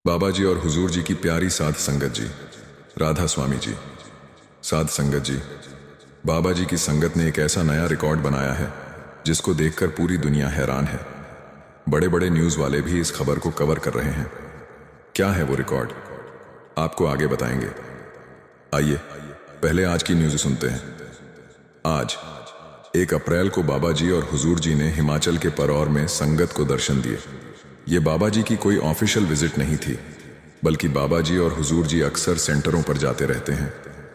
बाबा जी और हुजूर जी की प्यारी साध संगत जी, राधा स्वामी जी। साध संगत जी, बाबा जी की संगत ने एक ऐसा नया रिकॉर्ड बनाया है जिसको देखकर पूरी दुनिया हैरान है। बड़े बड़े न्यूज़ वाले भी इस खबर को कवर कर रहे हैं। क्या है वो रिकॉर्ड, आपको आगे बताएंगे। आइए पहले आज की न्यूज़ सुनते हैं। आज 1 अप्रैल को बाबा जी और हुजूर जी ने हिमाचल के परौर में संगत को दर्शन दिए। ये बाबा जी की कोई ऑफिशियल विजिट नहीं थी, बल्कि बाबा जी और हुजूर जी अक्सर सेंटरों पर जाते रहते हैं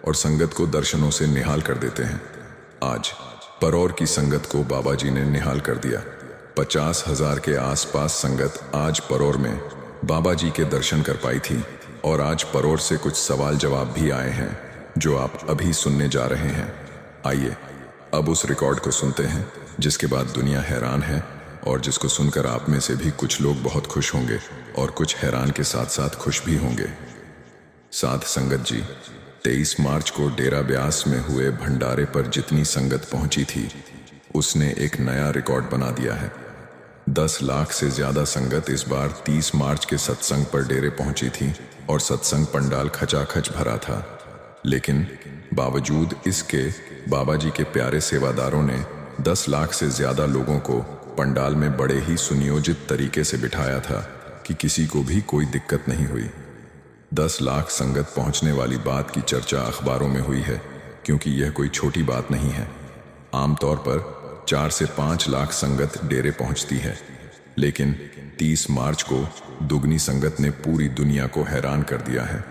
और संगत को दर्शनों से निहाल कर देते हैं। आज परौर की संगत को बाबा जी ने निहाल कर दिया। 50,000 के आसपास संगत आज परौर में बाबा जी के दर्शन कर पाई थी और आज परौर से कुछ सवाल जवाब भी आए हैं जो आप अभी सुनने जा रहे हैं। आइए अब उस रिकॉर्ड को सुनते हैं जिसके बाद दुनिया हैरान है और जिसको सुनकर आप में से भी कुछ लोग बहुत खुश होंगे और कुछ हैरान के साथ साथ खुश भी होंगे। साध संगत जी, 23 मार्च को डेरा ब्यास में हुए भंडारे पर जितनी संगत पहुंची थी उसने एक नया रिकॉर्ड बना दिया है। 10 लाख से ज्यादा संगत इस बार 30 मार्च के सत्संग पर डेरे पहुंची थी और सत्संग पंडाल खचाखच भरा था। लेकिन बावजूद इसके बाबा जी के प्यारे सेवादारों ने 10 लाख से ज्यादा लोगों को पंडाल में बड़े ही सुनियोजित तरीके से बिठाया था कि किसी को भी कोई दिक्कत नहीं हुई। 10 लाख संगत पहुंचने वाली बात की चर्चा अखबारों में हुई है क्योंकि यह कोई छोटी बात नहीं है। आमतौर पर 4 से 5 लाख संगत डेरे पहुंचती है, लेकिन 30 मार्च को दुगनी संगत ने पूरी दुनिया को हैरान कर दिया है।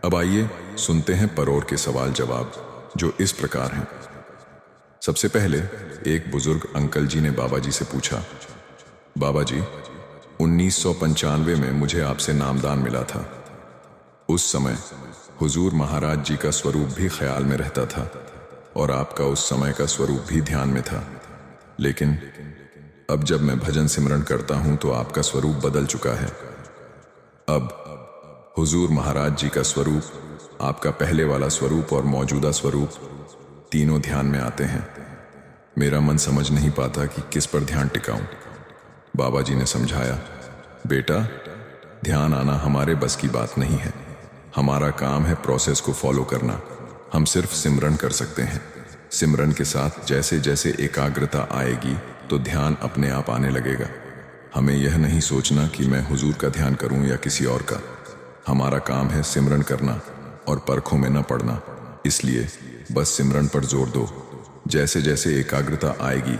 अब आइए सुनते हैं परौर के सवाल जवाब जो इस प्रकार हैं। सबसे पहले एक बुजुर्ग अंकल जी ने बाबा जी से पूछा, बाबा जी 1995 में मुझे आपसे नामदान मिला था। उस समय हुजूर महाराज जी का स्वरूप भी ख्याल में रहता था और आपका उस समय का स्वरूप भी ध्यान में था, लेकिन अब जब मैं भजन सिमरन करता हूं तो आपका स्वरूप बदल चुका है। अब हुजूर महाराज जी का स्वरूप, आपका पहले वाला स्वरूप और मौजूदा स्वरूप तीनों ध्यान में आते हैं। मेरा मन समझ नहीं पाता कि किस पर ध्यान टिकाऊं। बाबा जी ने समझाया, बेटा ध्यान आना हमारे बस की बात नहीं है। हमारा काम है प्रोसेस को फॉलो करना। हम सिर्फ सिमरन कर सकते हैं। सिमरन के साथ जैसे जैसे एकाग्रता आएगी तो ध्यान अपने आप आने लगेगा। हमें यह नहीं सोचना कि मैं हुजूर का ध्यान करूं या किसी और का। हमारा काम है सिमरन करना और परखों में न पड़ना। इसलिए बस सिमरन पर जोर दो। जैसे जैसे एकाग्रता आएगी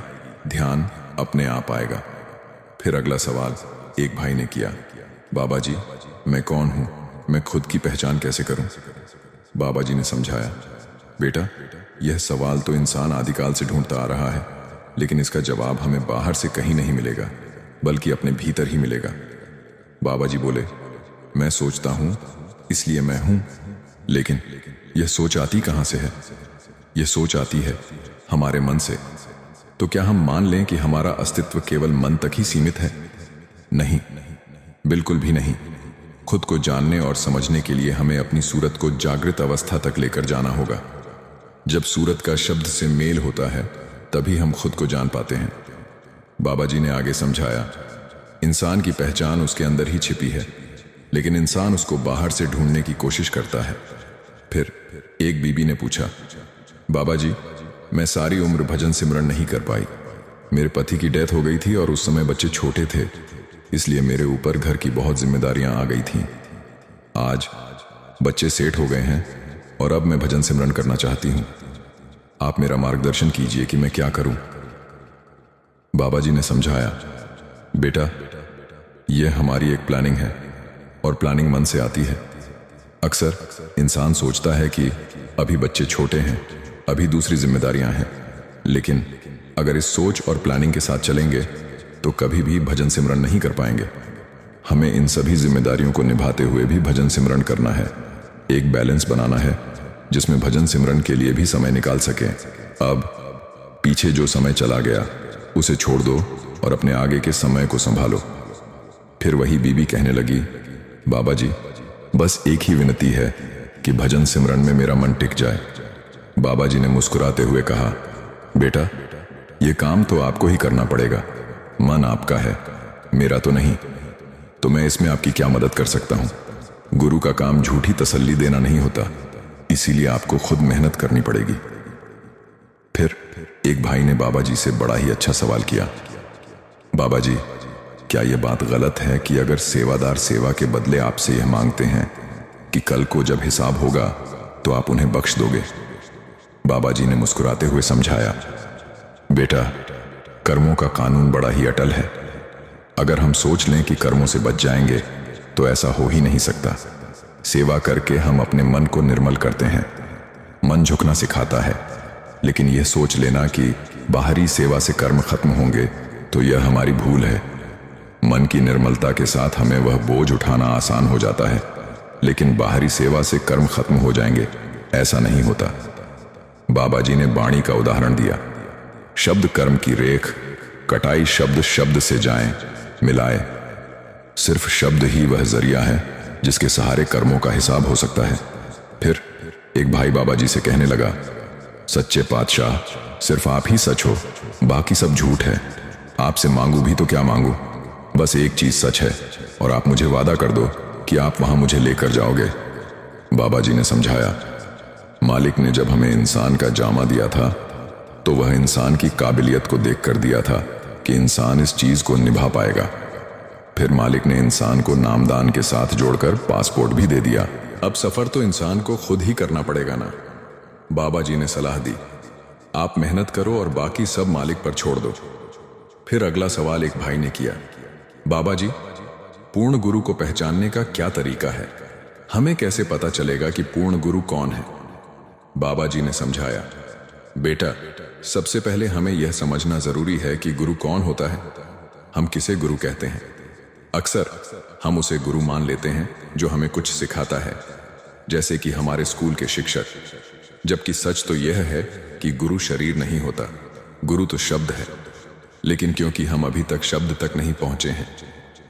ध्यान अपने आप आएगा। फिर अगला सवाल एक भाई ने किया, बाबा जी मैं कौन हूं, मैं खुद की पहचान कैसे करूं? बाबा जी ने समझाया, बेटा यह सवाल तो इंसान आदिकाल से ढूंढता आ रहा है, लेकिन इसका जवाब हमें बाहर से कहीं नहीं मिलेगा बल्कि अपने भीतर ही मिलेगा। बाबा जी बोले, मैं सोचता हूं इसलिए मैं हूं, लेकिन यह सोच आती कहां से है? यह सोच आती है हमारे मन से। तो क्या हम मान लें कि हमारा अस्तित्व केवल मन तक ही सीमित है? नहीं, बिल्कुल भी नहीं। खुद को जानने और समझने के लिए हमें अपनी सूरत को जागृत अवस्था तक लेकर जाना होगा। जब सूरत का शब्द से मेल होता है तभी हम खुद को जान पाते हैं। बाबा जी ने आगे समझाया, इंसान की पहचान उसके अंदर ही छिपी है, लेकिन इंसान उसको बाहर से ढूंढने की कोशिश करता है। फिर एक बीबी ने पूछा, बाबा जी मैं सारी उम्र भजन सिमरन नहीं कर पाई। मेरे पति की डेथ हो गई थी और उस समय बच्चे छोटे थे, इसलिए मेरे ऊपर घर की बहुत जिम्मेदारियां आ गई थीं। आज बच्चे सेट हो गए हैं और अब मैं भजन सिमरन करना चाहती हूं। आप मेरा मार्गदर्शन कीजिए कि मैं क्या करूं। बाबा जी ने समझाया, बेटा यह हमारी एक प्लानिंग है और प्लानिंग मन से आती है। अक्सर इंसान सोचता है कि अभी बच्चे छोटे हैं, अभी दूसरी जिम्मेदारियां हैं, लेकिन अगर इस सोच और प्लानिंग के साथ चलेंगे तो कभी भी भजन सिमरन नहीं कर पाएंगे। हमें इन सभी जिम्मेदारियों को निभाते हुए भी भजन सिमरन करना है। एक बैलेंस बनाना है जिसमें भजन सिमरन के लिए भी समय निकाल सकें। अब पीछे जो समय चला गया उसे छोड़ दो और अपने आगे के समय को संभालो। फिर वही बीबी कहने लगी, बाबा जी बस एक ही विनती है कि भजन सिमरन में मेरा मन टिक जाए। बाबा जी ने मुस्कुराते हुए कहा, बेटा ये काम तो आपको ही करना पड़ेगा। मन आपका है, मेरा तो नहीं। तो मैं इसमें आपकी क्या मदद कर सकता हूं? गुरु का काम झूठी तसल्ली देना नहीं होता, इसीलिए आपको खुद मेहनत करनी पड़ेगी। फिर एक भाई ने बाबा जी से बड़ा ही अच्छा सवाल किया, बाबा जी, क्या यह बात गलत है कि अगर सेवादार सेवा के बदले आपसे यह मांगते हैं कि कल को जब हिसाब होगा तो आप उन्हें बख्श दोगे? बाबा जी ने मुस्कुराते हुए समझाया, बेटा, कर्मों का कानून बड़ा ही अटल है। अगर हम सोच लें कि कर्मों से बच जाएंगे तो ऐसा हो ही नहीं सकता। सेवा करके हम अपने मन को निर्मल करते हैं। मन झुकना सिखाता है, लेकिन यह सोच लेना कि बाहरी सेवा से कर्म खत्म होंगे तो यह हमारी भूल है। मन की निर्मलता के साथ हमें वह बोझ उठाना आसान हो जाता है, लेकिन बाहरी सेवा से कर्म खत्म हो जाएंगे, ऐसा नहीं होता। बाबा जी ने वाणी का उदाहरण दिया, शब्द कर्म की रेख, कटाई शब्द शब्द से जाए मिलाए। सिर्फ शब्द ही वह जरिया है जिसके सहारे कर्मों का हिसाब हो सकता है। फिर एक भाई बाबा जी से कहने लगा, सच्चे पातशाह, सिर्फ आप ही सच हो, बाकी सब झूठ है। आपसे मांगू भी तो क्या मांगू, बस एक चीज सच है और आप मुझे वादा कर दो कि आप वहां मुझे लेकर जाओगे। बाबा जी ने समझाया, मालिक ने जब हमें इंसान का जामा दिया था तो वह इंसान की काबिलियत को देखकर दिया था कि इंसान इस चीज को निभा पाएगा। फिर मालिक ने इंसान को नामदान के साथ जोड़कर पासपोर्ट भी दे दिया। अब सफर तो इंसान को खुद ही करना पड़ेगा ना। बाबा जी ने सलाह दी, आप मेहनत करो और बाकी सब मालिक पर छोड़ दो। फिर अगला सवाल एक भाई ने किया, बाबा जी, पूर्ण गुरु को पहचानने का क्या तरीका है? हमें कैसे पता चलेगा कि पूर्ण गुरु कौन है? बाबा जी ने समझाया, बेटा, सबसे पहले हमें यह समझना जरूरी है कि गुरु कौन होता है। हम किसे गुरु कहते हैं? अक्सर हम उसे गुरु मान लेते हैं जो हमें कुछ सिखाता है, जैसे कि हमारे स्कूल के शिक्षक, जबकि सच तो यह है कि गुरु शरीर नहीं होता, गुरु तो शब्द है। लेकिन क्योंकि हम अभी तक शब्द तक नहीं पहुंचे हैं,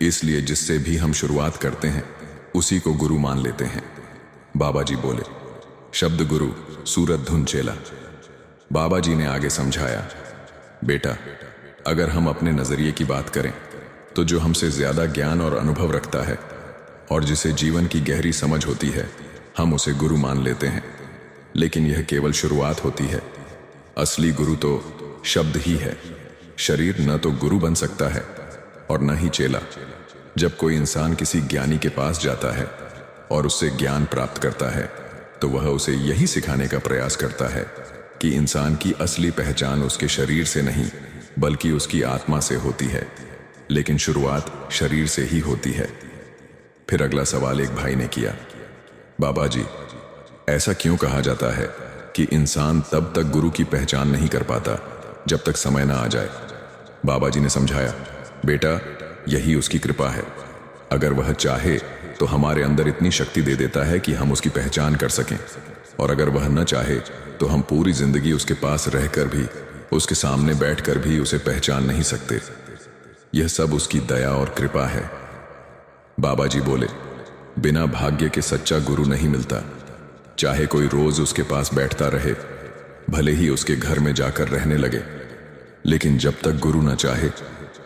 इसलिए जिससे भी हम शुरुआत करते हैं उसी को गुरु मान लेते हैं। बाबा जी बोले, शब्द गुरु, सूरत धुन चेला। बाबा जी ने आगे समझाया, बेटा, अगर हम अपने नजरिए की बात करें तो जो हमसे ज्यादा ज्ञान और अनुभव रखता है और जिसे जीवन की गहरी समझ होती है, हम उसे गुरु मान लेते हैं। लेकिन यह केवल शुरुआत होती है। असली गुरु तो शब्द ही है। शरीर न तो गुरु बन सकता है और न ही चेला। जब कोई इंसान किसी ज्ञानी के पास जाता है और उससे ज्ञान प्राप्त करता है तो वह उसे यही सिखाने का प्रयास करता है कि इंसान की असली पहचान उसके शरीर से नहीं बल्कि उसकी आत्मा से होती है। लेकिन शुरुआत शरीर से ही होती है। फिर अगला सवाल एक भाई ने किया, बाबा जी, ऐसा क्यों कहा जाता है कि इंसान तब तक गुरु की पहचान नहीं कर पाता जब तक समय ना आ जाए? बाबा जी ने समझाया, बेटा, यही उसकी कृपा है। अगर वह चाहे तो हमारे अंदर इतनी शक्ति दे देता है कि हम उसकी पहचान कर सकें, और अगर वह न चाहे तो हम पूरी जिंदगी उसके पास रहकर भी, उसके सामने बैठकर भी उसे पहचान नहीं सकते। यह सब उसकी दया और कृपा है। बाबा जी बोले, बिना भाग्य के सच्चा गुरु नहीं मिलता। चाहे कोई रोज उसके पास बैठता रहे, भले ही उसके घर में जाकर रहने लगे, लेकिन जब तक गुरु न चाहे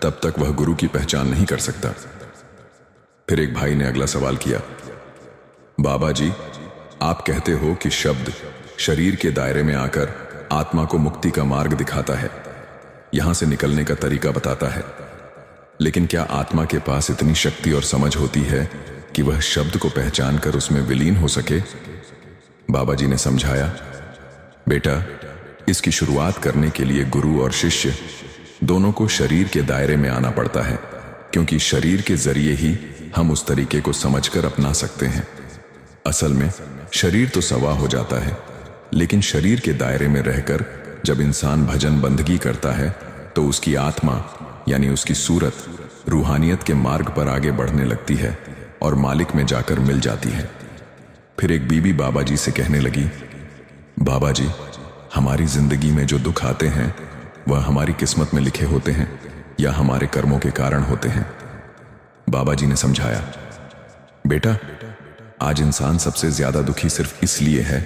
तब तक वह गुरु की पहचान नहीं कर सकता। फिर एक भाई ने अगला सवाल किया, बाबा जी, आप कहते हो कि शब्द शरीर के दायरे में आकर आत्मा को मुक्ति का मार्ग दिखाता है, यहां से निकलने का तरीका बताता है। लेकिन क्या आत्मा के पास इतनी शक्ति और समझ होती है कि वह शब्द को पहचान कर उसमें विलीन हो सके? बाबा जी ने समझाया, बेटा, इसकी शुरुआत करने के लिए गुरु और शिष्य दोनों को शरीर के दायरे में आना पड़ता है, क्योंकि शरीर के जरिए ही हम उस तरीके को समझकर अपना सकते हैं। असल में शरीर तो सवा हो जाता है, लेकिन शरीर के दायरे में रहकर जब इंसान भजन बंदगी करता है तो उसकी आत्मा यानी उसकी सूरत रूहानियत के मार्ग पर आगे बढ़ने लगती है और मालिक में जाकर मिल जाती है। फिर एक बीबी बाबा जी से कहने लगी, बाबा जी, हमारी जिंदगी में जो दुख आते हैं वह हमारी किस्मत में लिखे होते हैं या हमारे कर्मों के कारण होते हैं? बाबा जी ने समझाया, बेटा, आज इंसान सबसे ज्यादा दुखी सिर्फ इसलिए है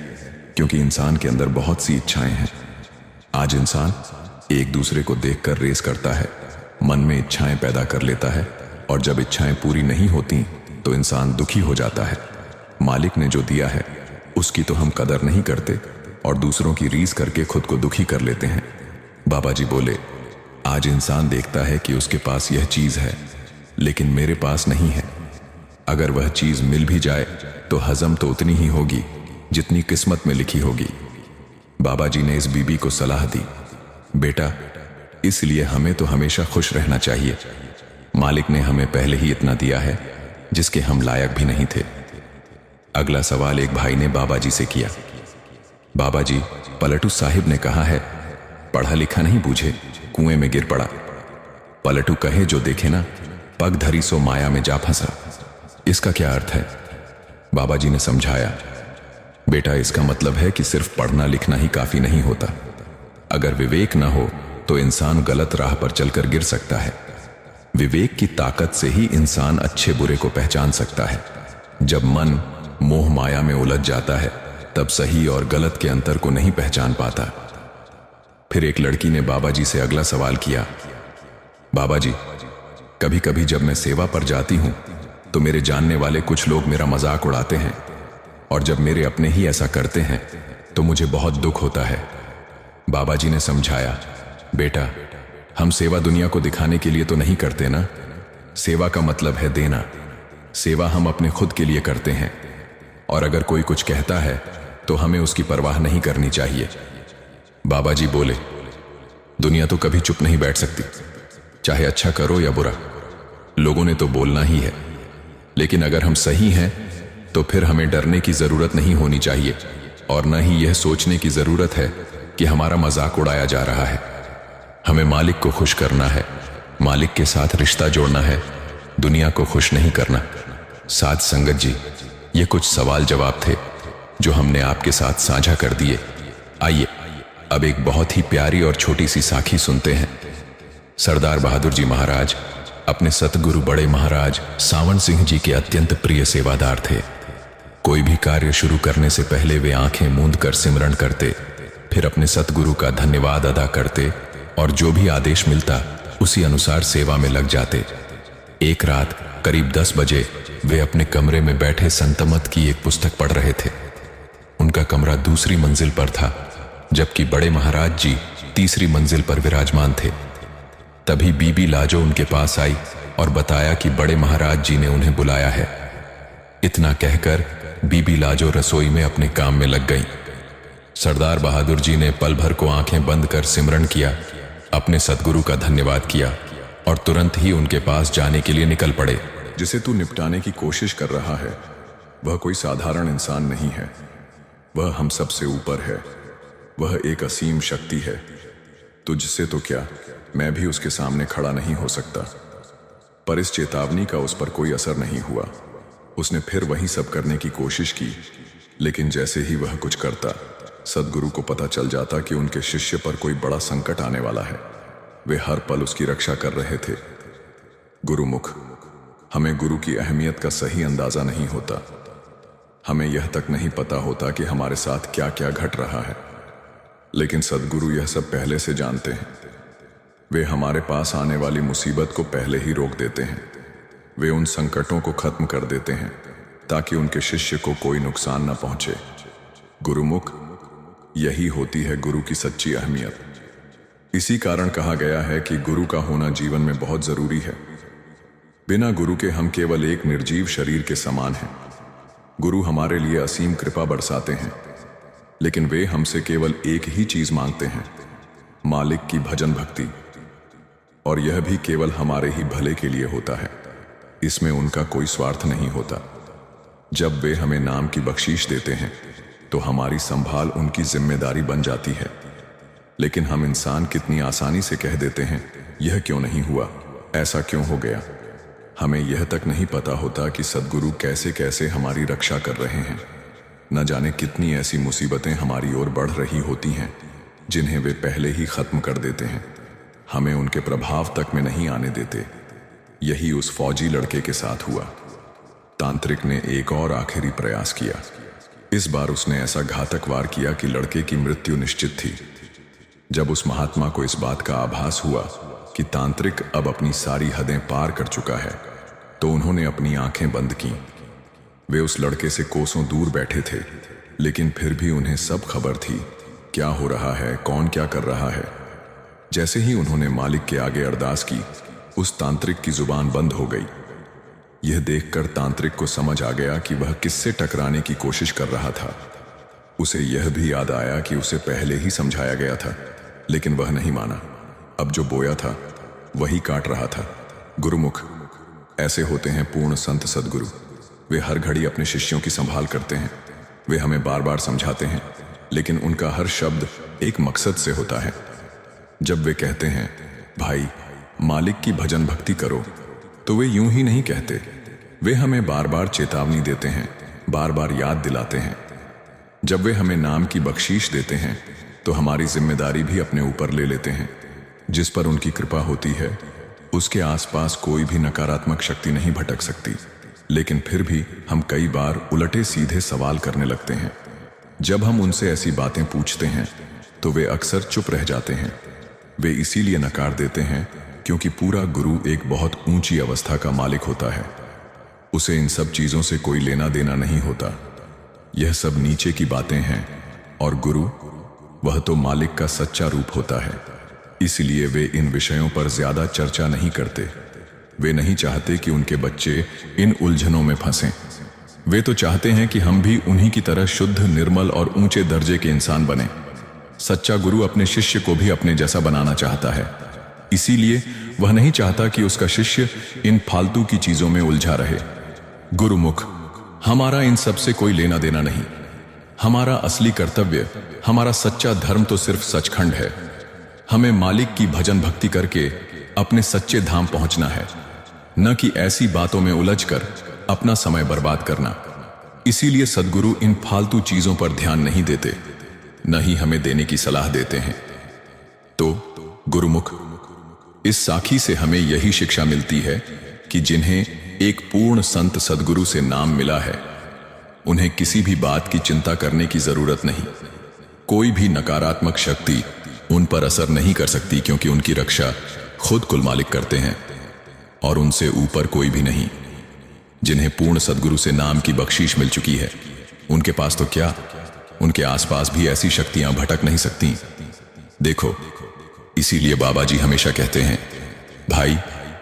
क्योंकि इंसान के अंदर बहुत सी इच्छाएं हैं। आज इंसान एक दूसरे को देखकर रेस करता है, मन में इच्छाएं पैदा कर लेता है और जब इच्छाएं पूरी नहीं होती तो इंसान दुखी हो जाता है। मालिक ने जो दिया है उसकी तो हम कदर नहीं करते और दूसरों की रीस करके खुद को दुखी कर लेते हैं। बाबा जी बोले, आज इंसान देखता है कि उसके पास यह चीज है, लेकिन मेरे पास नहीं है। अगर वह चीज मिल भी जाए तो हजम तो उतनी ही होगी जितनी किस्मत में लिखी होगी। बाबा जी ने इस बीबी को सलाह दी, बेटा, इसलिए हमें तो हमेशा खुश रहना चाहिए। मालिक ने हमें पहले ही इतना दिया है जिसके हम लायक भी नहीं थे। अगला सवाल एक भाई ने बाबा जी से किया, बाबा जी, पलटू साहिब ने कहा है, पढ़ा लिखा नहीं बूझे कुएं में गिर पड़ा। पलटू कहे, जो देखे ना पग धरी सो माया में जा फंसा। इसका क्या अर्थ है? बाबा जी ने समझाया, बेटा, इसका मतलब है कि सिर्फ पढ़ना लिखना ही काफी नहीं होता। अगर विवेक ना हो तो इंसान गलत राह पर चलकर गिर सकता है। विवेक की ताकत से ही इंसान अच्छे बुरे को पहचान सकता है। जब मन मोह माया में उलझ जाता है तब सही और गलत के अंतर को नहीं पहचान पाता। फिर एक लड़की ने बाबा जी से अगला सवाल किया, बाबा जी, कभी कभी जब मैं सेवा पर जाती हूं तो मेरे जानने वाले कुछ लोग मेरा मजाक उड़ाते हैं और जब मेरे अपने ही ऐसा करते हैं तो मुझे बहुत दुख होता है। बाबा जी ने समझाया, बेटा, हम सेवा दुनिया को दिखाने के लिए तो नहीं करते ना। सेवा का मतलब है देना। सेवा हम अपने खुद के लिए करते हैं और अगर कोई कुछ कहता है तो हमें उसकी परवाह नहीं करनी चाहिए। बाबा जी बोले, दुनिया तो कभी चुप नहीं बैठ सकती, चाहे अच्छा करो या बुरा, लोगों ने तो बोलना ही है। लेकिन अगर हम सही हैं तो फिर हमें डरने की जरूरत नहीं होनी चाहिए और न ही यह सोचने की जरूरत है कि हमारा मजाक उड़ाया जा रहा है। हमें मालिक को खुश करना है, मालिक के साथ रिश्ता जोड़ना है, दुनिया को खुश नहीं करना। साथ संगत जी, ये कुछ सवाल जवाब थे जो हमने आपके साथ साझा कर दिए। आइए अब एक बहुत ही प्यारी और छोटी सी साखी सुनते हैं। सरदार बहादुर जी महाराज अपने सतगुरु बड़े महाराज सावन सिंह जी के अत्यंत प्रिय सेवादार थे। कोई भी कार्य शुरू करने से पहले वे आंखें मूंद कर सिमरन करते, फिर अपने सतगुरु का धन्यवाद अदा करते और जो भी आदेश मिलता उसी अनुसार सेवा में लग जाते। एक रात करीब 10 बजे वे अपने कमरे में बैठे संतमत की एक पुस्तक पढ़ रहे थे। उनका कमरा दूसरी मंजिल पर था, जबकि बड़े महाराज जी तीसरी मंजिल पर विराजमान थे। तभी बीबी लाजो उनके पास आई और बताया कि बड़े महाराज जी ने उन्हें बुलाया है। इतना कहकर बीबी लाजो रसोई में अपने काम में लग गईं। सरदार बहादुर जी ने पल भर को आंखें बंद कर सिमरन किया, अपने सतगुरु का धन्यवाद किया और तुरंत ही उनके पास जाने के लिए निकल पड़े। जिसे तू निपटाने की कोशिश कर रहा है वह कोई साधारण इंसान नहीं है, वह हम सब से ऊपर है, वह एक असीम शक्ति है। तुझसे तो क्या, मैं भी उसके सामने खड़ा नहीं हो सकता। पर इस चेतावनी का उस पर कोई असर नहीं हुआ। उसने फिर वही सब करने की कोशिश की, लेकिन जैसे ही वह कुछ करता सदगुरु को पता चल जाता कि उनके शिष्य पर कोई बड़ा संकट आने वाला है। वे हर पल उसकी रक्षा कर रहे थे। गुरुमुख, हमें गुरु की अहमियत का सही अंदाजा नहीं होता। हमें यह तक नहीं पता होता कि हमारे साथ क्या क्या घट रहा है, लेकिन सदगुरु यह सब पहले से जानते हैं। वे हमारे पास आने वाली मुसीबत को पहले ही रोक देते हैं। वे उन संकटों को खत्म कर देते हैं ताकि उनके शिष्य को कोई नुकसान न पहुंचे। गुरुमुख, यही होती है गुरु की सच्ची अहमियत। इसी कारण कहा गया है कि गुरु का होना जीवन में बहुत जरूरी है। बिना गुरु के हम केवल एक निर्जीव शरीर के समान हैं। गुरु हमारे लिए असीम कृपा बरसाते हैं, लेकिन वे हमसे केवल एक ही चीज मांगते हैं, मालिक की भजन भक्ति, और यह भी केवल हमारे ही भले के लिए होता है। इसमें उनका कोई स्वार्थ नहीं होता। जब वे हमें नाम की बख्शीश देते हैं तो हमारी संभाल उनकी जिम्मेदारी बन जाती है। लेकिन हम इंसान कितनी आसानी से कह देते हैं, यह क्यों नहीं हुआ, ऐसा क्यों हो गया। हमें यह तक नहीं पता होता कि सद्गुरु कैसे कैसे हमारी रक्षा कर रहे हैं। न जाने कितनी ऐसी मुसीबतें हमारी ओर बढ़ रही होती हैं जिन्हें वे पहले ही खत्म कर देते हैं, हमें उनके प्रभाव तक में नहीं आने देते। यही उस फौजी लड़के के साथ हुआ। तांत्रिक ने एक और आखिरी प्रयास किया। इस बार उसने ऐसा घातक वार किया कि लड़के की मृत्यु निश्चित थी। जब उस महात्मा को इस बात का आभास हुआ कि तांत्रिक अब अपनी सारी हदें पार कर चुका है, तो उन्होंने अपनी आंखें बंद की। वे उस लड़के से कोसों दूर बैठे थे, लेकिन फिर भी उन्हें सब खबर थी क्या हो रहा है, कौन क्या कर रहा है। जैसे ही उन्होंने मालिक के आगे अरदास की, उस तांत्रिक की जुबान बंद हो गई। यह देखकर तांत्रिक को समझ आ गया कि वह किससे टकराने की कोशिश कर रहा था। उसे यह भी याद आया कि उसे पहले ही समझाया गया था, लेकिन वह नहीं माना। अब जो बोया था वही काट रहा था। गुरुमुख ऐसे होते हैं पूर्ण संत सद्गुरु। वे हर घड़ी अपने शिष्यों की संभाल करते हैं। वे हमें बार बार समझाते हैं, लेकिन उनका हर शब्द एक मकसद से होता है। जब वे कहते हैं भाई मालिक की भजन भक्ति करो, तो वे यूं ही नहीं कहते। वे हमें बार बार चेतावनी देते हैं, बार बार याद दिलाते हैं। जब वे हमें नाम की बख्शीश देते हैं, तो हमारी जिम्मेदारी भी अपने ऊपर ले लेते हैं। जिस पर उनकी कृपा होती है, उसके आसपास कोई भी नकारात्मक शक्ति नहीं भटक सकती। लेकिन फिर भी हम कई बार उलटे सीधे सवाल करने लगते हैं। जब हम उनसे ऐसी बातें पूछते हैं, तो वे अक्सर चुप रह जाते हैं। वे इसीलिए नकार देते हैं क्योंकि पूरा गुरु एक बहुत ऊंची अवस्था का मालिक होता है। उसे इन सब चीजों से कोई लेना देना नहीं होता। यह सब नीचे की बातें हैं, और गुरु वह तो मालिक का सच्चा रूप होता है। इसलिए वे इन विषयों पर ज्यादा चर्चा नहीं करते। वे नहीं चाहते कि उनके बच्चे इन उलझनों में फंसें। वे तो चाहते हैं कि हम भी उन्हीं की तरह शुद्ध, निर्मल और ऊंचे दर्जे के इंसान बने। सच्चा गुरु अपने शिष्य को भी अपने जैसा बनाना चाहता है। इसीलिए वह नहीं चाहता कि उसका शिष्य इन फालतू की चीजों में उलझा रहे। गुरुमुख हमारा इन सब से कोई लेना देना नहीं। हमारा असली कर्तव्य, हमारा सच्चा धर्म तो सिर्फ सचखंड है। हमें मालिक की भजन भक्ति करके अपने सच्चे धाम पहुंचना है, न कि ऐसी बातों में उलझकर अपना समय बर्बाद करना। इसीलिए सद्गुरु इन फालतू चीजों पर ध्यान नहीं देते, न ही हमें देने की सलाह देते हैं। तो गुरुमुख इस साखी से हमें यही शिक्षा मिलती है कि जिन्हें एक पूर्ण संत सद्गुरु से नाम मिला है, उन्हें किसी भी बात की चिंता करने की जरूरत नहीं। कोई भी नकारात्मक शक्ति उन पर असर नहीं कर सकती, क्योंकि उनकी रक्षा खुद कुल मालिक करते हैं और उनसे ऊपर कोई भी नहीं। जिन्हें पूर्ण सद्गुरु से नाम की बख्शीश मिल चुकी है, उनके पास तो क्या, उनके आसपास भी ऐसी शक्तियां भटक नहीं सकती। देखो, इसीलिए बाबा जी हमेशा कहते हैं, भाई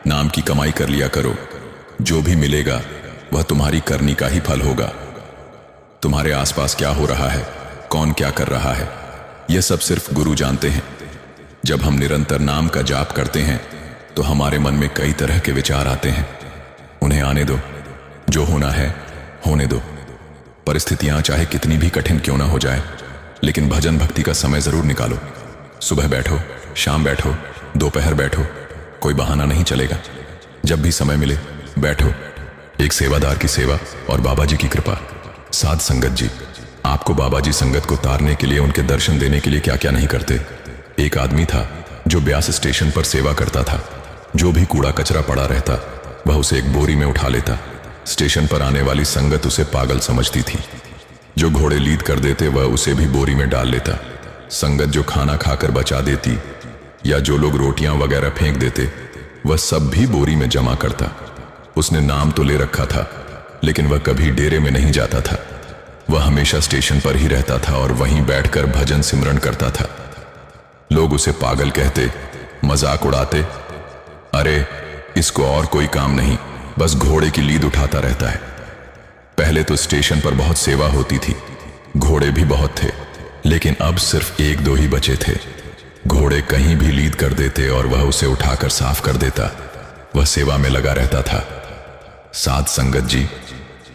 नाम की कमाई कर लिया करो। जो भी मिलेगा वह तुम्हारी करनी का ही फल होगा। तुम्हारे आसपास क्या हो रहा है, कौन क्या कर रहा है, यह सब सिर्फ गुरु जानते हैं। जब हम निरंतर नाम का जाप करते हैं, तो हमारे मन में कई तरह के विचार आते हैं। उन्हें आने दो, जो होना है होने दो। परिस्थितियां चाहे कितनी भी कठिन क्यों ना हो जाए, लेकिन भजन भक्ति का समय जरूर निकालो। सुबह बैठो, शाम बैठो, दोपहर बैठो, कोई बहाना नहीं चलेगा। जब भी समय मिले बैठो। एक सेवादार की सेवा और बाबा जी की कृपा। साध संगत जी, आपको बाबा जी संगत को तारने के लिए, उनके दर्शन देने के लिए क्या क्या नहीं करते। एक आदमी था जो ब्यास स्टेशन पर सेवा करता था। जो भी कूड़ा कचरा पड़ा रहता, वह उसे एक बोरी में उठा लेता। स्टेशन पर आने वाली संगत उसे पागल समझती थी। जो घोड़े लीद कर देते, वह उसे भी बोरी में डाल लेता। संगत जो खाना खाकर बचा देती, या जो लोग रोटियां वगैरह फेंक देते, वह सब भी बोरी में जमा करता। उसने नाम तो ले रखा था, लेकिन वह कभी डेरे में नहीं जाता था। वह हमेशा स्टेशन पर ही रहता था और वहीं बैठकर भजन सिमरन करता था। लोग उसे पागल कहते, मजाक उड़ाते, अरे इसको और कोई काम नहीं, बस घोड़े की लीद उठाता रहता है। पहले तो स्टेशन पर बहुत सेवा होती थी, घोड़े भी बहुत थे, लेकिन अब सिर्फ एक दो ही बचे थे। घोड़े कहीं भी लीद कर देते और वह उसे उठाकर साफ कर देता। वह सेवा में लगा रहता था। साध संगत जी,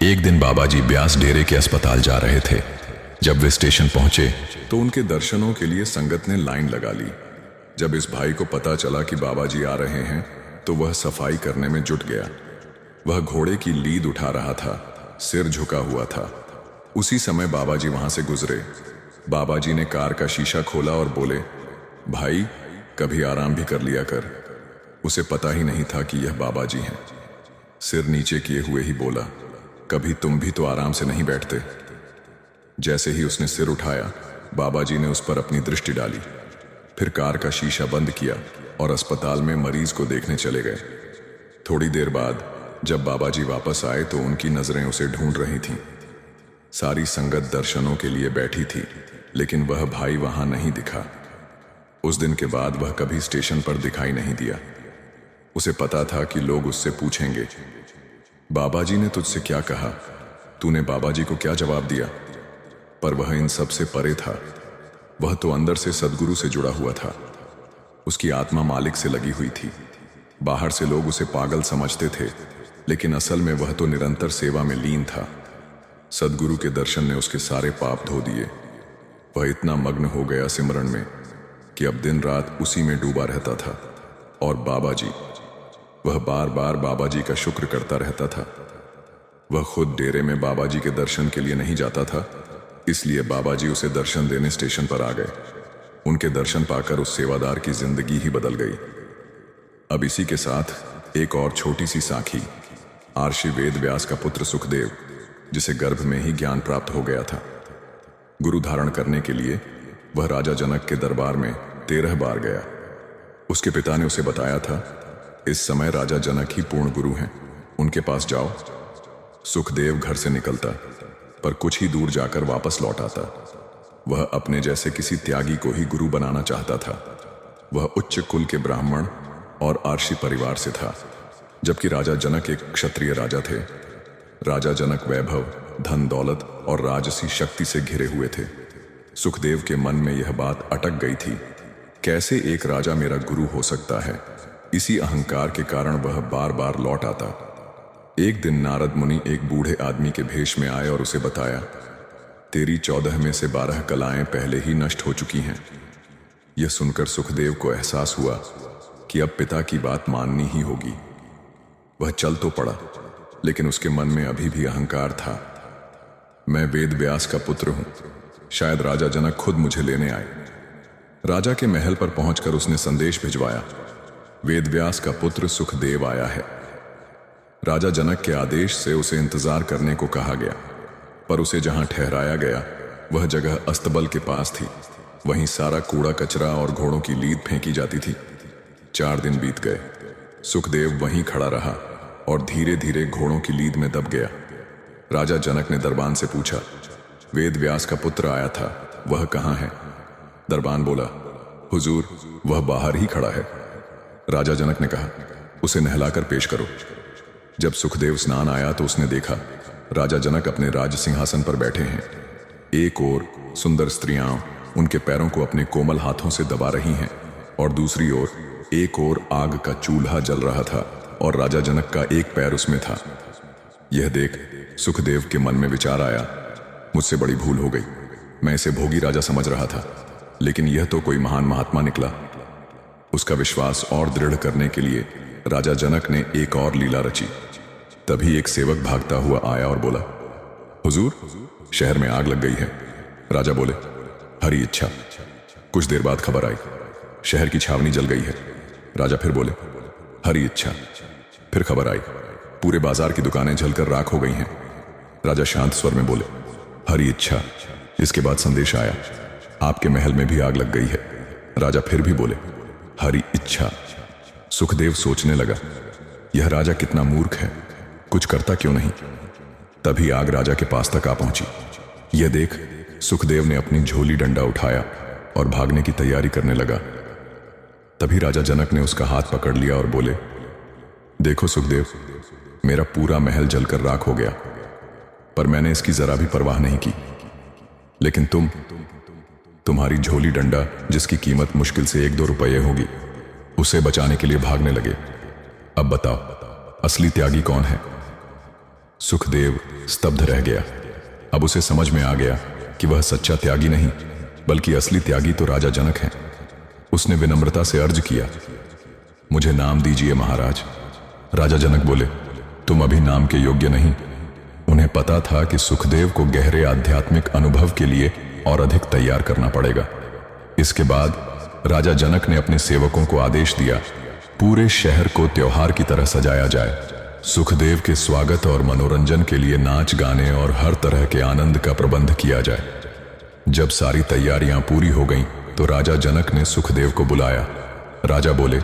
एक दिन बाबा जी ब्यास डेरे के अस्पताल जा रहे थे। जब वे स्टेशन पहुंचे, तो उनके दर्शनों के लिए संगत ने लाइन लगा ली। जब इस भाई को पता चला कि बाबा जी आ रहे हैं, तो वह सफाई करने में जुट गया। वह घोड़े की लीद उठा रहा था, सिर झुका हुआ था। उसी समय बाबा जी वहां से गुजरे। बाबा जी ने कार का शीशा खोला और बोले, भाई कभी आराम भी कर लिया कर। उसे पता ही नहीं था कि यह बाबा जी हैं। सिर नीचे किए हुए ही बोला, कभी तुम भी तो आराम से नहीं बैठते। जैसे ही उसने सिर उठाया, बाबा जी ने उस पर अपनी दृष्टि डाली, फिर कार का शीशा बंद किया और अस्पताल में मरीज को देखने चले गए। थोड़ी देर बाद जब बाबा जी वापस आए तो उनकी नजरें उसे ढूंढ रही थीं। सारी संगत दर्शनों के लिए बैठी थी, लेकिन वह भाई वहां नहीं दिखा। उस दिन के बाद वह कभी स्टेशन पर दिखाई नहीं दिया। उसे पता था कि लोग उससे पूछेंगे, बाबा जी ने तुझसे क्या कहा, तूने बाबा जी को क्या जवाब दिया? पर वह इन सब से परे था। वह तो अंदर से सद्गुरु से जुड़ा हुआ था। उसकी आत्मा मालिक से लगी हुई थी। बाहर से लोग उसे पागल समझते थे, लेकिन असल में वह तो निरंतर सेवा में लीन था। सद्गुरु के दर्शन ने उसके सारे पाप धो दिए। वह इतना मग्न हो गया सिमरन में कि अब दिन रात उसी में डूबा रहता था। और बाबा जी, वह बार बार बाबा जी का शुक्र करता रहता था। वह खुद डेरे में बाबा जी के दर्शन के लिए नहीं जाता था, इसलिए बाबा जी उसे दर्शन देने स्टेशन पर आ गए। उनके दर्शन पाकर उस सेवादार की जिंदगी ही बदल गई। अब इसी के साथ एक और छोटी सी साखी। आर्षि वेद व्यास का पुत्र सुखदेव, जिसे गर्भ में ही ज्ञान प्राप्त हो गया था, गुरु धारण करने के लिए वह राजा जनक के दरबार में 13 बार गया। उसके पिता ने उसे बताया था, इस समय राजा जनक ही पूर्ण गुरु हैं, उनके पास जाओ। सुखदेव घर से निकलता, पर कुछ ही दूर जाकर वापस लौट आता। वह अपने जैसे किसी त्यागी को ही गुरु बनाना चाहता था। वह उच्च कुल के ब्राह्मण और आर्षि परिवार से था, जबकि राजा जनक एक क्षत्रिय राजा थे। राजा जनक वैभव, धन दौलत और राजसी शक्ति से घिरे हुए थे। सुखदेव के मन में यह बात अटक गई थी, कैसे एक राजा मेरा गुरु हो सकता है? इसी अहंकार के कारण वह बार बार लौट आता। एक दिन नारद मुनि एक बूढ़े आदमी के भेष में आए और उसे बताया, तेरी 14 में से 12 कलाएं पहले ही नष्ट हो चुकी हैं। यह सुनकर सुखदेव को एहसास हुआ कि अब पिता की बात माननी ही होगी। वह चल तो पड़ा, लेकिन उसके मन में अभी भी अहंकार था। मैं वेद व्यास का पुत्र हूं, शायद राजा जनक खुद मुझे लेने आए। राजा के महल पर पहुंचकर उसने संदेश भिजवाया, वेद व्यास का पुत्र सुखदेव आया है। राजा जनक के आदेश से उसे इंतजार करने को कहा गया, पर उसे जहां ठहराया गया वह जगह अस्तबल के पास थी। वहीं सारा कूड़ा कचरा और घोड़ों की लीद फेंकी जाती थी। 4 दिन बीत गए। सुखदेव वहीं खड़ा रहा और धीरे धीरे घोड़ों की लीद में दब गया। राजा जनक ने दरबान से पूछा, वेद व्यास का पुत्र आया था, वह कहाँ है? दरबान बोला, हुजूर, वह बाहर ही खड़ा है। राजा जनक ने कहा, उसे नहलाकर पेश करो। जब सुखदेव स्नान आया तो उसने देखा राजा जनक अपने राज सिंहासन पर बैठे हैं। एक ओर सुंदर स्त्रियां उनके पैरों को अपने कोमल हाथों से दबा रही हैं और दूसरी ओर एक ओर आग का चूल्हा जल रहा था और राजा जनक का एक पैर उसमें था। यह देख सुखदेव के मन में विचार आया, मुझसे बड़ी भूल हो गई। मैं इसे भोगी राजा समझ रहा था, लेकिन यह तो कोई महान महात्मा निकला। उसका विश्वास और दृढ़ करने के लिए राजा जनक ने एक और लीला रची। तभी एक सेवक भागता हुआ आया और बोला, हुजूर, शहर में आग लग गई है। राजा बोले, हरी इच्छा। कुछ देर बाद खबर आई, शहर की छावनी जल गई है। राजा फिर बोले, हरी इच्छा। फिर खबर आई, पूरे बाजार की दुकानें जलकर राख हो गई हैं। राजा शांत स्वर में बोले, हरी इच्छा। इसके बाद संदेश आया, आपके महल में भी आग लग गई है। राजा फिर भी बोले, हरी इच्छा। सुखदेव सोचने लगा, यह राजा कितना मूर्ख है, कुछ करता क्यों नहीं। तभी आग राजा के पास तक आ पहुंची। यह देख सुखदेव ने अपनी झोली डंडा उठाया और भागने की तैयारी करने लगा। तभी राजा जनक ने उसका हाथ पकड़ लिया और बोले, देखो सुखदेव, मेरा पूरा महल जलकर राख हो गया, पर मैंने इसकी जरा भी परवाह नहीं की। लेकिन तुम्हारी झोली डंडा, जिसकी कीमत मुश्किल से 1-2 रुपये होगी, उसे बचाने के लिए भागने लगे। अब बताओ, असली त्यागी कौन है? सुखदेव स्तब्ध रह गया। अब उसे समझ में आ गया कि वह सच्चा त्यागी नहीं, बल्कि असली त्यागी तो राजा जनक है। उसने विनम्रता से अर्ज किया, मुझे नाम दीजिए महाराज। राजा जनक बोले, तुम अभी नाम के योग्य नहीं। उन्हें पता था कि सुखदेव को गहरे आध्यात्मिक अनुभव के लिए और अधिक तैयार करना पड़ेगा। इसके बाद राजा जनक ने अपने सेवकों को आदेश दिया, पूरे शहर को त्योहार की तरह सजाया जाए। सुखदेव के स्वागत और मनोरंजन के लिए नाच गाने और हर तरह के आनंद का प्रबंध किया जाए। जब सारी तैयारियां पूरी हो गईं, तो राजा जनक ने सुखदेव को बुलाया। राजा बोले,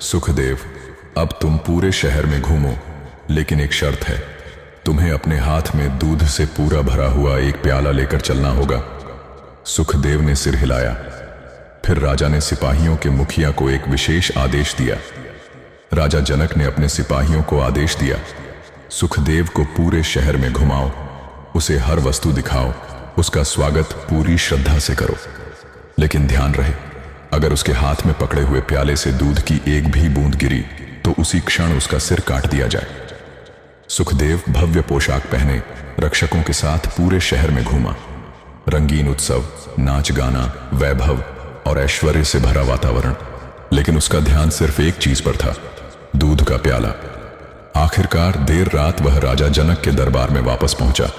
सुखदेव, अब तुम पूरे शहर में घूमो लेकिन एक शर्त है, तुम्हें अपने हाथ में दूध से पूरा भरा हुआ एक प्याला लेकर चलना होगा। सुखदेव ने सिर हिलाया। फिर राजा ने सिपाहियों के मुखिया को एक विशेष आदेश दिया। राजा जनक ने अपने सिपाहियों को आदेश दिया, सुखदेव को पूरे शहर में घुमाओ, उसे हर वस्तु दिखाओ, उसका स्वागत पूरी श्रद्धा से करो। लेकिन ध्यान रहे, अगर उसके हाथ में पकड़े हुए प्याले से दूध की एक भी बूंद गिरी तो उसी क्षण उसका सिर काट दिया जाए। सुखदेव भव्य पोशाक पहने रक्षकों के साथ पूरे शहर में घूमा। रंगीन उत्सव, नाच गाना, वैभव और ऐश्वर्य से भरा वातावरण, लेकिन उसका ध्यान सिर्फ एक चीज पर था, दूध का प्याला। आखिरकार देर रात वह राजा जनक के दरबार में वापस पहुंचा।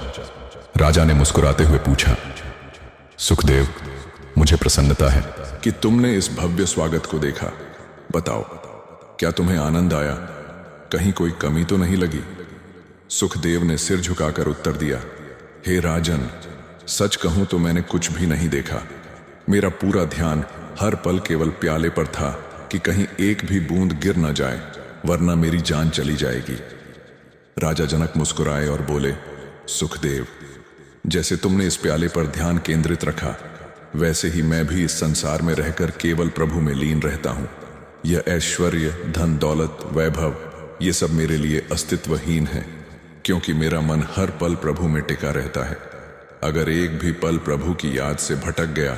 राजा ने मुस्कुराते हुए पूछा, सुखदेव, मुझे प्रसन्नता है कि तुमने इस भव्य स्वागत को देखा। बताओ, क्या तुम्हें आनंद आया? कहीं कोई कमी तो नहीं लगी? सुखदेव ने सिर झुकाकर उत्तर दिया, हे राजन, सच कहूं तो मैंने कुछ भी नहीं देखा। मेरा पूरा ध्यान हर पल केवल प्याले पर था कि कहीं एक भी बूंद गिर न जाए, वरना मेरी जान चली जाएगी। राजा जनक मुस्कुराए और बोले, सुखदेव, जैसे तुमने इस प्याले पर ध्यान केंद्रित रखा, वैसे ही मैं भी इस संसार में रहकर केवल प्रभु में लीन रहता हूं। यह ऐश्वर्य, धन दौलत, वैभव, ये सब मेरे लिए अस्तित्वहीन है, क्योंकि मेरा मन हर पल प्रभु में टिका रहता है। अगर एक भी पल प्रभु की याद से भटक गया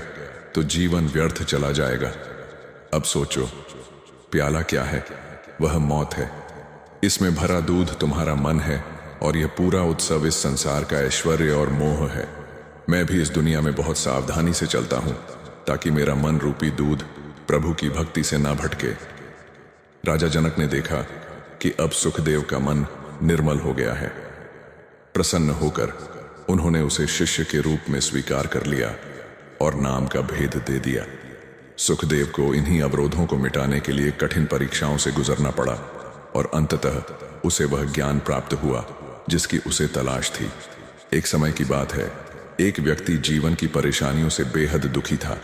तो जीवन व्यर्थ चला जाएगा। अब सोचो, प्याला क्या है? वह मौत है। इसमें भरा दूध तुम्हारा मन है और यह पूरा उत्सव इस संसार का ऐश्वर्य और मोह है। मैं भी इस दुनिया में बहुत सावधानी से चलता हूं ताकि मेरा मन रूपी दूध प्रभु की भक्ति से ना भटके। राजा जनक ने देखा कि अब सुखदेव का मन निर्मल हो गया है। प्रसन्न होकर उन्होंने उसे शिष्य के रूप में स्वीकार कर लिया और नाम का भेद दे दिया। सुखदेव को इन्हीं अवरोधों को मिटाने के लिए कठिन परीक्षाओं से गुजरना पड़ा और अंततः उसे वह ज्ञान प्राप्त हुआ जिसकी उसे तलाश थी। एक समय की बात है, एक व्यक्ति जीवन की परेशानियों से बेहद दुखी था।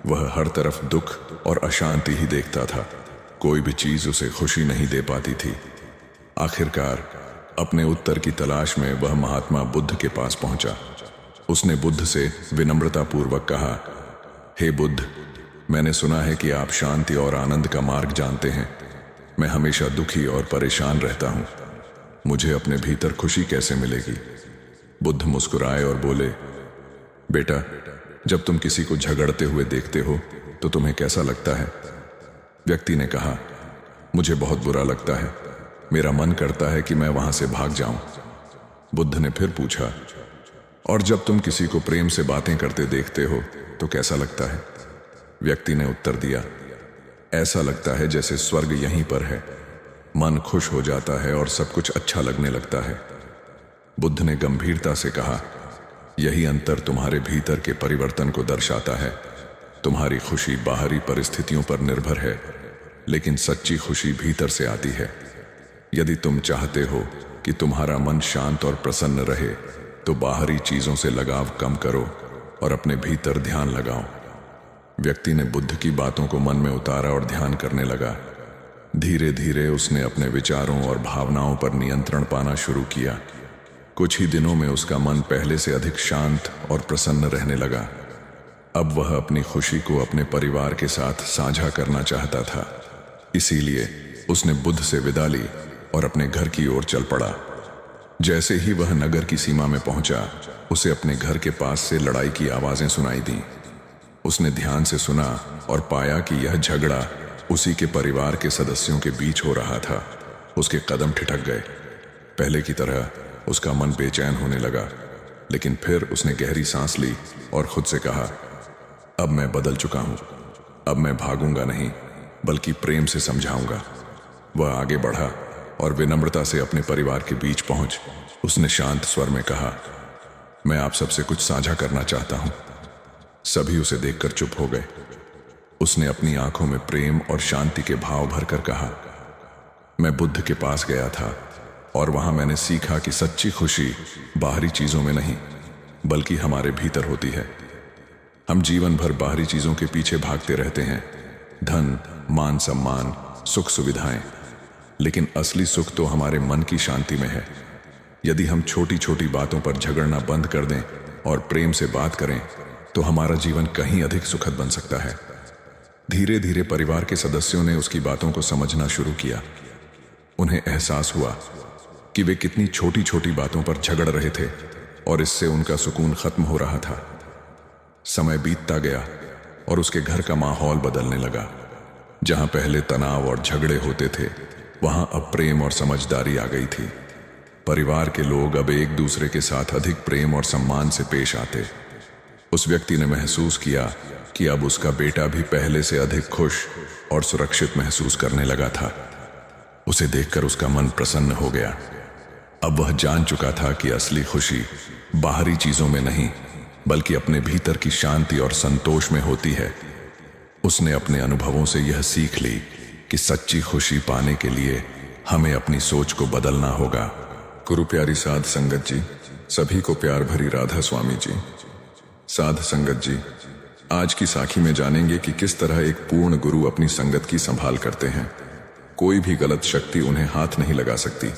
वह हर तरफ दुख और अशांति ही देखता था। कोई भी चीज उसे खुशी नहीं दे पाती थी। आखिरकार अपने उत्तर की तलाश में वह महात्मा बुद्ध के पास पहुंचा। उसने बुद्ध से विनम्रता पूर्वक कहा, हे बुद्ध, मैंने सुना है कि आप शांति और आनंद का मार्ग जानते हैं। मैं हमेशा दुखी और परेशान रहता हूं। मुझे अपने भीतर खुशी कैसे मिलेगी? बुद्ध मुस्कुराए और बोले, बेटा, जब तुम किसी को झगड़ते हुए देखते हो तो तुम्हें कैसा लगता है? व्यक्ति ने कहा, मुझे बहुत बुरा लगता है। मेरा मन करता है कि मैं वहां से भाग जाऊं। बुद्ध ने फिर पूछा, और जब तुम किसी को प्रेम से बातें करते देखते हो तो कैसा लगता है? व्यक्ति ने उत्तर दिया, ऐसा लगता है जैसे स्वर्ग यहीं पर है। मन खुश हो जाता है और सब कुछ अच्छा लगने लगता है। बुद्ध ने गंभीरता से कहा, यही अंतर तुम्हारे भीतर के परिवर्तन को दर्शाता है। तुम्हारी खुशी बाहरी परिस्थितियों पर निर्भर है, लेकिन सच्ची खुशी भीतर से आती है। यदि तुम चाहते हो कि तुम्हारा मन शांत और प्रसन्न रहे तो बाहरी चीजों से लगाव कम करो और अपने भीतर ध्यान लगाओ। व्यक्ति ने बुद्ध की बातों को मन में उतारा और ध्यान करने लगा। धीरे धीरे उसने अपने विचारों और भावनाओं पर नियंत्रण पाना शुरू किया। कुछ ही दिनों में उसका मन पहले से अधिक शांत और प्रसन्न रहने लगा। अब वह अपनी खुशी को अपने परिवार के साथ साझा करना चाहता था। इसीलिए उसने बुद्ध से विदा ली और अपने घर की ओर चल पड़ा। जैसे ही वह नगर की सीमा में पहुंचा, उसे अपने घर के पास से लड़ाई की आवाजें सुनाई दी। उसने ध्यान से सुना और पाया कि यह झगड़ा उसी के परिवार के सदस्यों के बीच हो रहा था। उसके कदम ठिठक गए। पहले की तरह उसका मन बेचैन होने लगा, लेकिन फिर उसने गहरी सांस ली और खुद से कहा, अब मैं बदल चुका हूं। अब मैं भागूंगा नहीं, बल्कि प्रेम से समझाऊंगा। वह आगे बढ़ा और विनम्रता से अपने परिवार के बीच पहुंच उसने शांत स्वर में कहा, मैं आप सबसे कुछ साझा करना चाहता हूं। सभी उसे देखकर चुप हो गए। उसने अपनी आंखों में प्रेम और शांति के भाव भरकर कहा, मैं बुद्ध के पास गया था और वहां मैंने सीखा कि सच्ची खुशी बाहरी चीजों में नहीं, बल्कि हमारे भीतर होती है। हम जीवन भर बाहरी चीजों के पीछे भागते रहते हैं, धन, मान सम्मान, सुख सुविधाएं, लेकिन असली सुख तो हमारे मन की शांति में है। यदि हम छोटी छोटी बातों पर झगड़ना बंद कर दें और प्रेम से बात करें तो हमारा जीवन कहीं अधिक सुखद बन सकता है। धीरे धीरे परिवार के सदस्यों ने उसकी बातों को समझना शुरू किया। उन्हें एहसास हुआ कि वे कितनी छोटी छोटी बातों पर झगड़ रहे थे और इससे उनका सुकून खत्म हो रहा था। समय बीतता गया और उसके घर का माहौल बदलने लगा। जहां पहले तनाव और झगड़े होते थे, वहां अब प्रेम और समझदारी आ गई थी। परिवार के लोग अब एक दूसरे के साथ अधिक प्रेम और सम्मान से पेश आते। उस व्यक्ति ने महसूस किया कि अब उसका बेटा भी पहले से अधिक खुश और सुरक्षित महसूस करने लगा था। उसे देखकर उसका मन प्रसन्न हो गया। अब वह जान चुका था कि असली खुशी बाहरी चीजों में नहीं, बल्कि अपने भीतर की शांति और संतोष में होती है। उसने अपने अनुभवों से यह सीख ली कि सच्ची खुशी पाने के लिए हमें अपनी सोच को बदलना होगा। गुरु प्यारी साध संगत जी, सभी को प्यार भरी राधा स्वामी जी। साध संगत जी, आज की साखी में जानेंगे कि किस तरह एक पूर्ण गुरु अपनी संगत की संभाल करते हैं। कोई भी गलत शक्ति उन्हें हाथ नहीं लगा सकती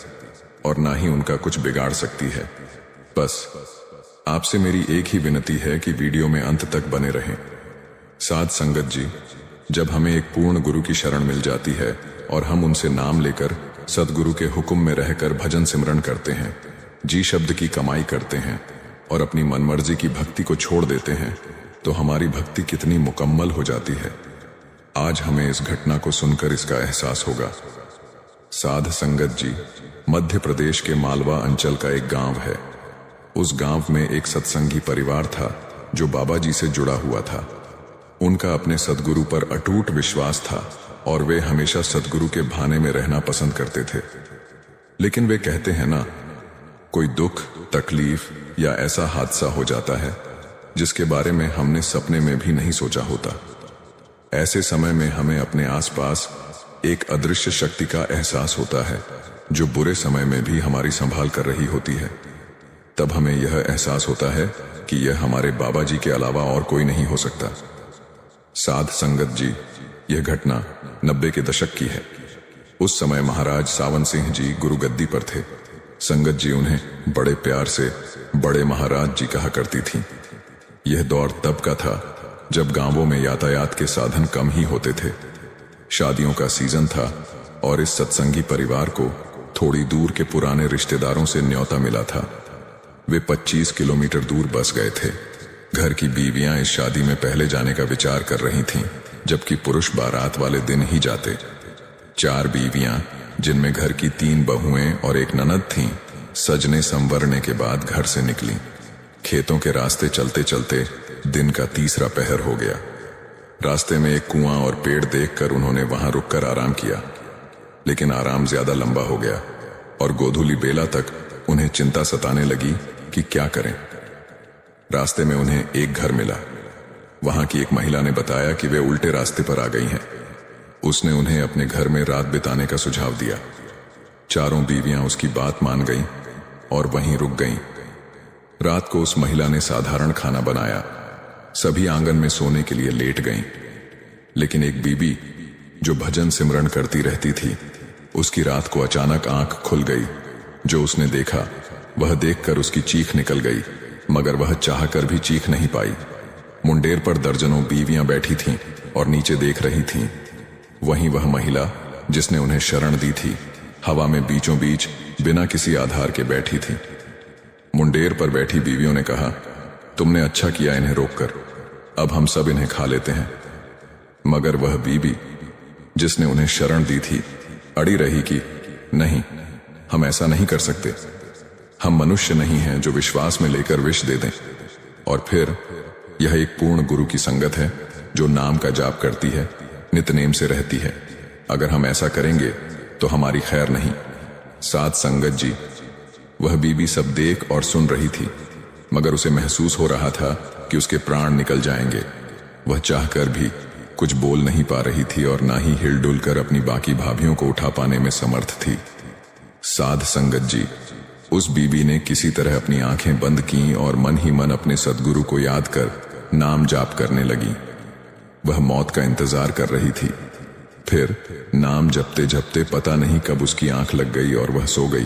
और ना ही उनका कुछ बिगाड़ सकती है। बस आपसे मेरी एक ही विनती है कि वीडियो में अंत तक बने रहें। साध संगत जी, जब हमें एक पूर्ण गुरु की शरण मिल जाती है और हम उनसे नाम लेकर सदगुरु के हुक्म में रहकर भजन सिमरन करते हैं, जी शब्द की कमाई करते हैं और अपनी मनमर्जी की भक्ति को छोड़ देते हैं, तो हमारी भक्ति कितनी मुकम्मल हो जाती है। आज हमें इस घटना को सुनकर इसका एहसास होगा। साध संगत जी, मध्य प्रदेश के मालवा अंचल का एक गांव है। उस गांव में एक सत्संगी परिवार था जो बाबा जी से जुड़ा हुआ था। उनका अपने सदगुरु पर अटूट विश्वास था और वे हमेशा सदगुरु के भाने में रहना पसंद करते थे। लेकिन वे कहते हैं ना, कोई दुख, तकलीफ या ऐसा हादसा हो जाता है जिसके बारे में हमने सपने में भी नहीं सोचा होता। ऐसे समय में हमें अपने आसपास एक अदृश्य शक्ति का एहसास होता है जो बुरे समय में भी हमारी संभाल कर रही होती है। तब हमें यह एहसास होता है कि यह हमारे बाबा जी के अलावा और कोई नहीं हो सकता। साध संगत जी, यह घटना 90 के दशक की है। उस समय महाराज सावन सिंह जी गुरु गद्दी पर थे। संगत जी उन्हें बड़े प्यार से बड़े महाराज जी कहा करती थी। यह दौर तब का था जब गांवों में यातायात के साधन कम ही होते थे। शादियों का सीजन था और इस सत्संगी परिवार को थोड़ी दूर के पुराने रिश्तेदारों से न्योता मिला था। वे 25 किलोमीटर दूर बस गए थे। घर की बीवियां इस शादी में पहले जाने का विचार कर रही थीं, जबकि पुरुष बारात वाले दिन ही जाते। 4 बीवियां, जिनमें घर की 3 बहुएं और एक ननद थीं, सजने संवरने के बाद घर से निकली। खेतों के रास्ते चलते चलते दिन का तीसरा पहर हो गया। रास्ते में एक कुआं और पेड़ देखकर उन्होंने वहां रुककर आराम किया, लेकिन आराम ज्यादा लंबा हो गया और गोधूली बेला तक उन्हें चिंता सताने लगी कि क्या करें। रास्ते में उन्हें एक घर मिला। वहां की एक महिला ने बताया कि वे उल्टे रास्ते पर आ गई हैं। उसने उन्हें अपने घर में रात बिताने का सुझाव दिया। चारों बीवियां उसकी बात मान गईं और वहीं रुक गईं। रात को उस महिला ने साधारण खाना बनाया। सभी आंगन में सोने के लिए लेट गईं। लेकिन एक बीबी जो भजन सिमरन करती रहती थी, उसकी रात को अचानक आंख खुल गई। जो उसने देखा वह देखकर उसकी चीख निकल गई, मगर वह चाहकर भी चीख नहीं पाई। मुंडेर पर दर्जनों बीवियां बैठी थीं और नीचे देख रही थीं। वहीं वह महिला जिसने उन्हें शरण दी थी, हवा में बीचों बीच बिना किसी आधार के बैठी थी। मुंडेर पर बैठी बीवियों ने कहा, तुमने अच्छा किया इन्हें रोककर, अब हम सब इन्हें खा लेते हैं। मगर वह बीबी जिसने उन्हें शरण दी थी अड़ी रही कि नहीं, हम ऐसा नहीं कर सकते। हम मनुष्य नहीं हैं जो विश्वास में लेकर विष दे दें। और फिर यह एक पूर्ण गुरु की संगत है जो नाम का जाप करती है, नितनेम से रहती है। अगर हम ऐसा करेंगे तो हमारी खैर नहीं। साध संगत जी, वह बीबी सब देख और सुन रही थी, मगर उसे महसूस हो रहा था कि उसके प्राण निकल जाएंगे। वह चाहकर भी कुछ बोल नहीं पा रही थी और ना ही हिलडुल कर अपनी बाकी भाभियों को उठा पाने में समर्थ थी। साध संगत जी, उस बीबी ने किसी तरह अपनी आंखें बंद की और मन ही मन अपने सद्गुरु को याद कर नाम जाप करने लगी। वह मौत का इंतजार कर रही थी। फिर नाम जपते जपते पता नहीं कब उसकी आंख लग गई और वह सो गई।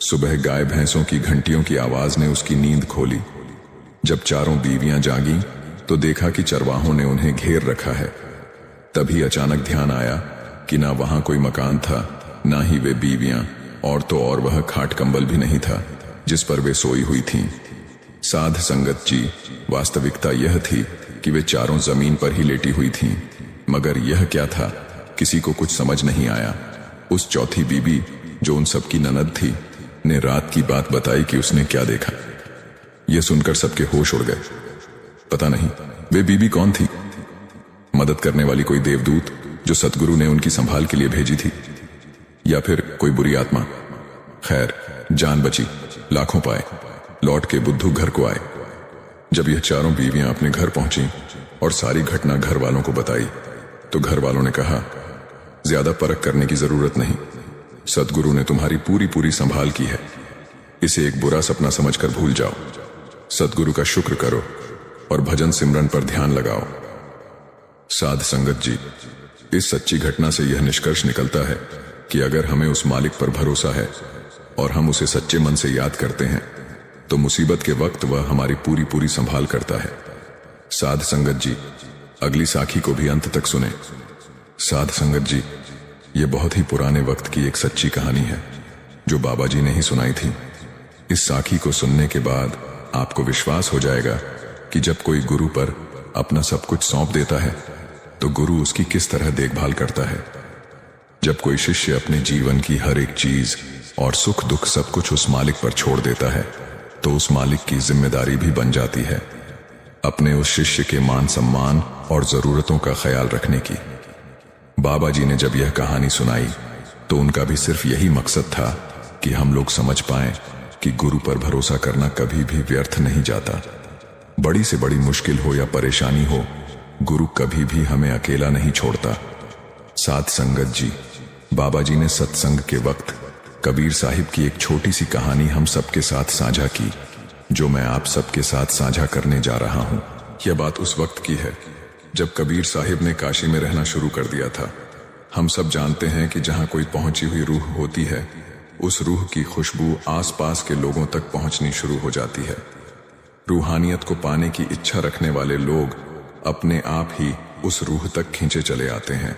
सुबह गाय भैंसों की घंटियों की आवाज ने उसकी नींद खोली। जब चारों बीवियां जागी तो देखा कि चरवाहों ने उन्हें घेर रखा है। तभी अचानक ध्यान आया कि ना वहां कोई मकान था, ना ही वे बीवियां, और तो और वह खाट कंबल भी नहीं था जिस पर वे सोई हुई थीं। साध संगत जी, वास्तविकता यह थी कि वे चारों जमीन पर ही लेटी हुई थीं, मगर यह क्या था किसी को कुछ समझ नहीं आया। उस चौथी बीबी जो उन सबकी ननद थी ने रात की बात बताई कि उसने क्या देखा। यह सुनकर सबके होश उड़ गए। पता नहीं वे बीबी कौन थी, मदद करने वाली कोई देवदूत जो सतगुरु ने उनकी संभाल के लिए भेजी थी, या फिर कोई बुरी आत्मा। खैर, जान बची, लाखों पाए, लौट के बुद्धू घर को आए। जब यह चारों बीवियां अपने घर पहुंची और सारी घटना घर वालों को बताई तो घर वालों ने कहा, ज्यादा परख करने की जरूरत नहीं, सतगुरु ने तुम्हारी पूरी पूरी संभाल की है, इसे एक बुरा सपना समझकर भूल जाओ। सतगुरु का शुक्र करो और भजन सिमरन पर ध्यान लगाओ। साध संगत जी, इस सच्ची घटना से यह निष्कर्ष निकलता है कि अगर हमें उस मालिक पर भरोसा है और हम उसे सच्चे मन से याद करते हैं तो मुसीबत के वक्त वह हमारी पूरी पूरी संभाल करता है। साध संगत जी, अगली साखी को भी अंत तक सुने। साध संगत जी, ये बहुत ही पुराने वक्त की एक सच्ची कहानी है जो बाबा जी ने ही सुनाई थी। इस साखी को सुनने के बाद आपको विश्वास हो जाएगा कि जब कोई गुरु पर अपना सब कुछ सौंप देता है तो गुरु उसकी किस तरह देखभाल करता है। जब कोई शिष्य अपने जीवन की हर एक चीज और सुख दुख सब कुछ उस मालिक पर छोड़ देता है तो उस मालिक की जिम्मेदारी भी बन जाती है अपने उस शिष्य के मान सम्मान और जरूरतों का ख्याल रखने की। बाबा जी ने जब यह कहानी सुनाई तो उनका भी सिर्फ यही मकसद था कि हम लोग समझ पाएं कि गुरु पर भरोसा करना कभी भी व्यर्थ नहीं जाता। बड़ी से बड़ी मुश्किल हो या परेशानी हो, गुरु कभी भी हमें अकेला नहीं छोड़ता। साध संगत जी, बाबा जी ने सत्संग के वक्त कबीर साहिब की एक छोटी सी कहानी हम सबके साथ साझा की, जो मैं आप सबके साथ साझा करने जा रहा हूं। यह बात उस वक्त की है जब कबीर साहिब ने काशी में रहना शुरू कर दिया था। हम सब जानते हैं कि जहां कोई पहुंची हुई रूह होती है, उस रूह की खुशबू आसपास के लोगों तक पहुंचनी शुरू हो जाती है। रूहानियत को पाने की इच्छा रखने वाले लोग अपने आप ही उस रूह तक खींचे चले आते हैं।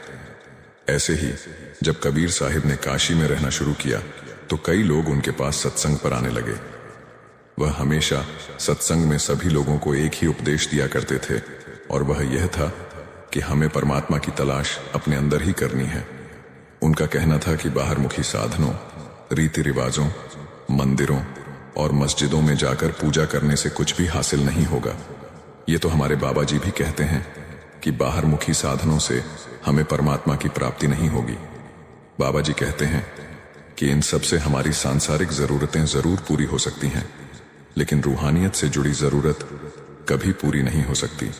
ऐसे ही जब कबीर साहिब ने काशी में रहना शुरू किया तो कई लोग उनके पास सत्संग पर आने लगे। वह हमेशा सत्संग में सभी लोगों को एक ही उपदेश दिया करते थे, और वह यह था कि हमें परमात्मा की तलाश अपने अंदर ही करनी है। उनका कहना था कि बाहरमुखी साधनों, रीति रिवाजों, मंदिरों और मस्जिदों में जाकर पूजा करने से कुछ भी हासिल नहीं होगा। ये तो हमारे बाबा जी भी कहते हैं कि बाहरमुखी साधनों से हमें परमात्मा की प्राप्ति नहीं होगी। बाबा जी कहते हैं कि इन सब से हमारी सांसारिक जरूरतें जरूर पूरी हो सकती हैं, लेकिन रूहानियत से जुड़ी जरूरत कभी पूरी नहीं हो सकती।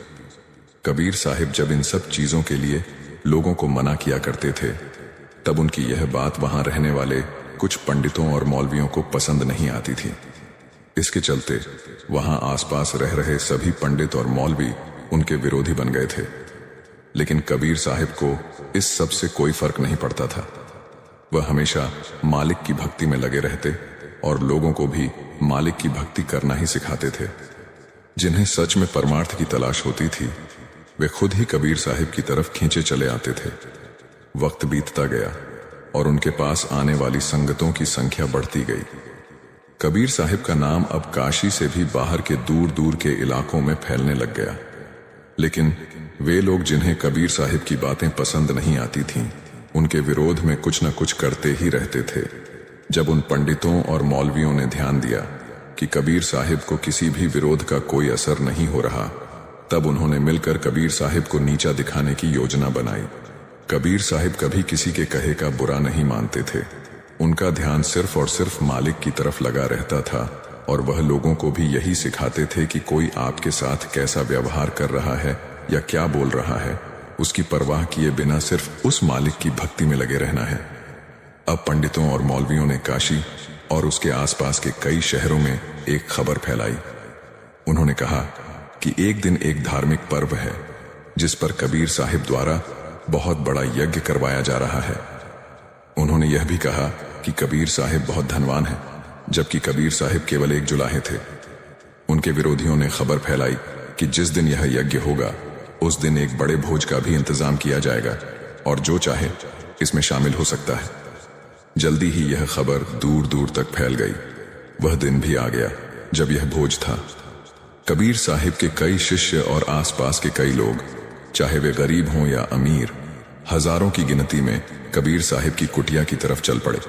कबीर साहिब जब इन सब चीजों के लिए लोगों को मना किया करते थे, तब उनकी यह बात वहां रहने वाले कुछ पंडितों और मौलवियों को पसंद नहीं आती थी। इसके चलते वहां आसपास रह रहे सभी पंडित और मौलवी उनके विरोधी बन गए थे। लेकिन कबीर साहिब को इस सब से कोई फर्क नहीं पड़ता था। वह हमेशा मालिक की भक्ति में लगे रहते और लोगों को भी मालिक की भक्ति करना ही सिखाते थे। जिन्हें सच में परमार्थ की तलाश होती थी, वे खुद ही कबीर साहिब की तरफ खींचे चले आते थे। वक्त बीतता गया और उनके पास आने वाली संगतों की संख्या बढ़ती गई। कबीर साहिब का नाम अब काशी से भी बाहर के दूर दूर के इलाकों में फैलने लग गया। लेकिन वे लोग जिन्हें कबीर साहिब की बातें पसंद नहीं आती थीं, उनके विरोध में कुछ न कुछ करते ही रहते थे। जब उन पंडितों और मौलवियों ने ध्यान दिया कि कबीर साहिब को किसी भी विरोध का कोई असर नहीं हो रहा, तब उन्होंने मिलकर कबीर साहिब को नीचा दिखाने की योजना बनाई। कबीर साहिब कभी किसी के कहे का बुरा नहीं मानते थे। उनका ध्यान सिर्फ और सिर्फ मालिक की तरफ लगा रहता था, और वह लोगों को भी यही सिखाते थे कि कोई आपके साथ कैसा व्यवहार कर रहा है या क्या बोल रहा है, उसकी परवाह किए बिना सिर्फ उस मालिक की भक्ति में लगे रहना है। अब पंडितों और मौलवियों ने काशी और उसके आसपास के कई शहरों में एक खबर फैलाई। उन्होंने कहा कि एक दिन एक धार्मिक पर्व है जिस पर कबीर साहिब द्वारा बहुत बड़ा यज्ञ करवाया जा रहा है। उन्होंने यह भी कहा कि कबीर साहिब बहुत धनवान हैं, जबकि कबीर साहिब केवल एक जुलाहे थे। उनके विरोधियों ने खबर फैलाई कि जिस दिन यह यज्ञ होगा उस दिन एक बड़े भोज का भी इंतजाम किया जाएगा और जो चाहे इसमें शामिल हो सकता है। जल्दी ही यह खबर दूर दूर तक फैल गई। वह दिन भी आ गया जब यह भोज था। कबीर साहिब के कई शिष्य और आसपास के कई लोग, चाहे वे गरीब हों या अमीर, हजारों की गिनती में कबीर साहिब की कुटिया की तरफ चल पड़े।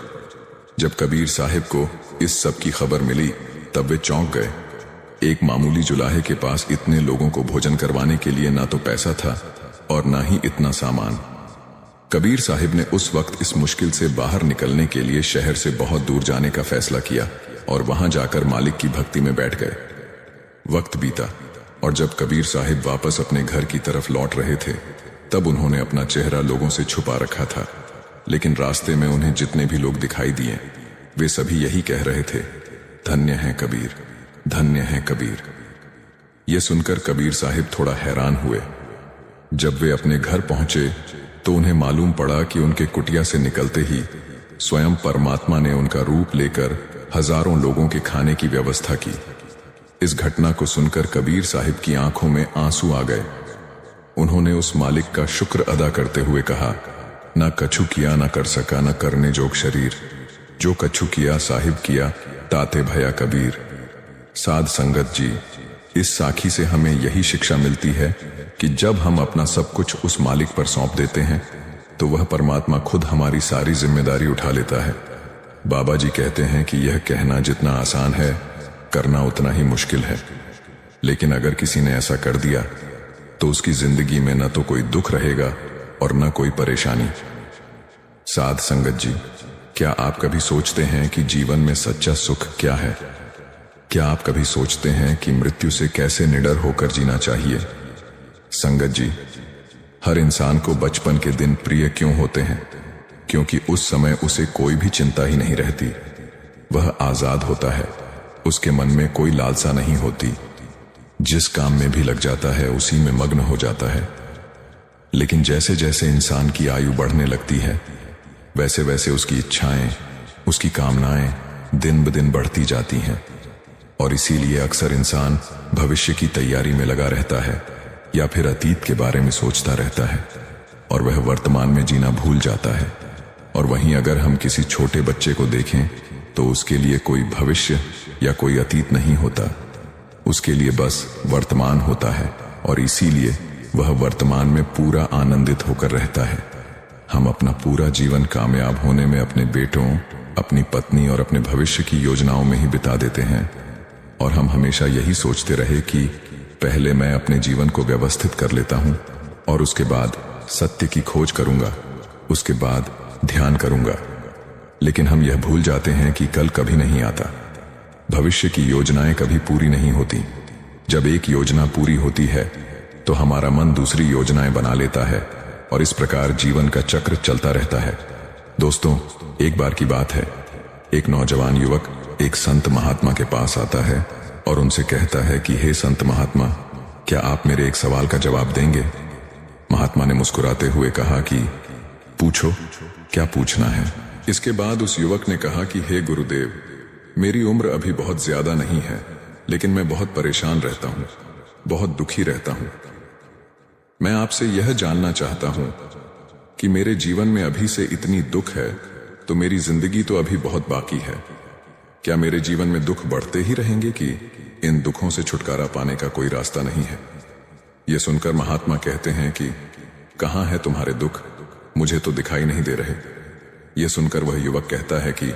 जब कबीर साहिब को इस सब की खबर मिली तब वे चौंक गए। एक मामूली जुलाहे के पास इतने लोगों को भोजन करवाने के लिए ना तो पैसा था और ना ही इतना सामान। कबीर साहिब ने उस वक्त इस मुश्किल से बाहर निकलने के लिए शहर से बहुत दूर जाने का फैसला किया और वहां जाकर मालिक की भक्ति में बैठ गए। वक्त बीता और जब कबीर साहिब वापस अपने घर की तरफ लौट रहे थे तब उन्होंने अपना चेहरा लोगों से छुपा रखा था, लेकिन रास्ते में उन्हें जितने भी लोग दिखाई दिए वे सभी यही कह रहे थे, धन्य है कबीर, धन्य है कबीर। ये सुनकर कबीर साहिब थोड़ा हैरान हुए। जब वे अपने घर पहुंचे तो उन्हें मालूम पड़ा कि उनके कुटिया से निकलते ही स्वयं परमात्मा ने उनका रूप लेकर हजारों लोगों के खाने की व्यवस्था की। इस घटना को सुनकर कबीर साहिब की आंखों में आंसू आ गए। उन्होंने उस मालिक का शुक्र अदा करते हुए कहा, ना कछु किया ना कर सका न करने जोग शरीर, जो कछु किया साहिब किया ताते भया कबीर। साध संगत जी, इस साखी से हमें यही शिक्षा मिलती है कि जब हम अपना सब कुछ उस मालिक पर सौंप देते हैं तो वह परमात्मा खुद हमारी सारी जिम्मेदारी उठा लेता है। बाबा जी कहते हैं कि यह कहना जितना आसान है करना उतना ही मुश्किल है, लेकिन अगर किसी ने ऐसा कर दिया तो उसकी जिंदगी में न तो कोई दुख रहेगा और न कोई परेशानी। साध संगत जी, क्या आप कभी सोचते हैं कि जीवन में सच्चा सुख क्या है? क्या आप कभी सोचते हैं कि मृत्यु से कैसे निडर होकर जीना चाहिए? संगत जी, हर इंसान को बचपन के दिन प्रिय क्यों होते हैं? क्योंकि उस समय उसे कोई भी चिंता ही नहीं रहती। वह आजाद होता है, उसके मन में कोई लालसा नहीं होती, जिस काम में भी लग जाता है उसी में मग्न हो जाता है। लेकिन जैसे जैसे इंसान की आयु बढ़ने लगती है वैसे वैसे उसकी इच्छाएं, उसकी कामनाएं दिन ब दिन बढ़ती जाती हैं और इसीलिए अक्सर इंसान भविष्य की तैयारी में लगा रहता है या फिर अतीत के बारे में सोचता रहता है और वह वर्तमान में जीना भूल जाता है। और वहीं अगर हम किसी छोटे बच्चे को देखें तो उसके लिए कोई भविष्य या कोई अतीत नहीं होता, उसके लिए बस वर्तमान होता है और इसीलिए वह वर्तमान में पूरा आनंदित होकर रहता है। हम अपना पूरा जीवन कामयाब होने में अपने बेटों, अपनी पत्नी और अपने भविष्य की योजनाओं में ही बिता देते हैं और हम हमेशा यही सोचते रहे कि पहले मैं अपने जीवन को व्यवस्थित कर लेता हूं और उसके बाद सत्य की खोज करूंगा, उसके बाद ध्यान करूंगा। लेकिन हम यह भूल जाते हैं कि कल कभी नहीं आता, भविष्य की योजनाएं कभी पूरी नहीं होती। जब एक योजना पूरी होती है तो हमारा मन दूसरी योजनाएं बना लेता है और इस प्रकार जीवन का चक्र चलता रहता है। दोस्तों, एक बार की बात है, एक नौजवान युवक एक संत महात्मा के पास आता है और उनसे कहता है कि हे संत महात्मा, क्या आप मेरे एक सवाल का जवाब देंगे? महात्मा ने मुस्कुराते हुए कहा कि पूछो, क्या पूछना है? इसके बाद उस युवक ने कहा कि हे गुरुदेव, मेरी उम्र अभी बहुत ज्यादा नहीं है, लेकिन मैं बहुत परेशान रहता हूं, बहुत दुखी रहता हूं। मैं आपसे यह जानना चाहता हूं कि मेरे जीवन में अभी से इतनी दुख है तो मेरी जिंदगी तो अभी बहुत बाकी है। क्या मेरे जीवन में दुख बढ़ते ही रहेंगे कि इन दुखों से छुटकारा पाने का कोई रास्ता नहीं है? यह सुनकर महात्मा कहते हैं कि कहां है तुम्हारे दुख, मुझे तो दिखाई नहीं दे रहे। यह सुनकर वह युवक कहता है कि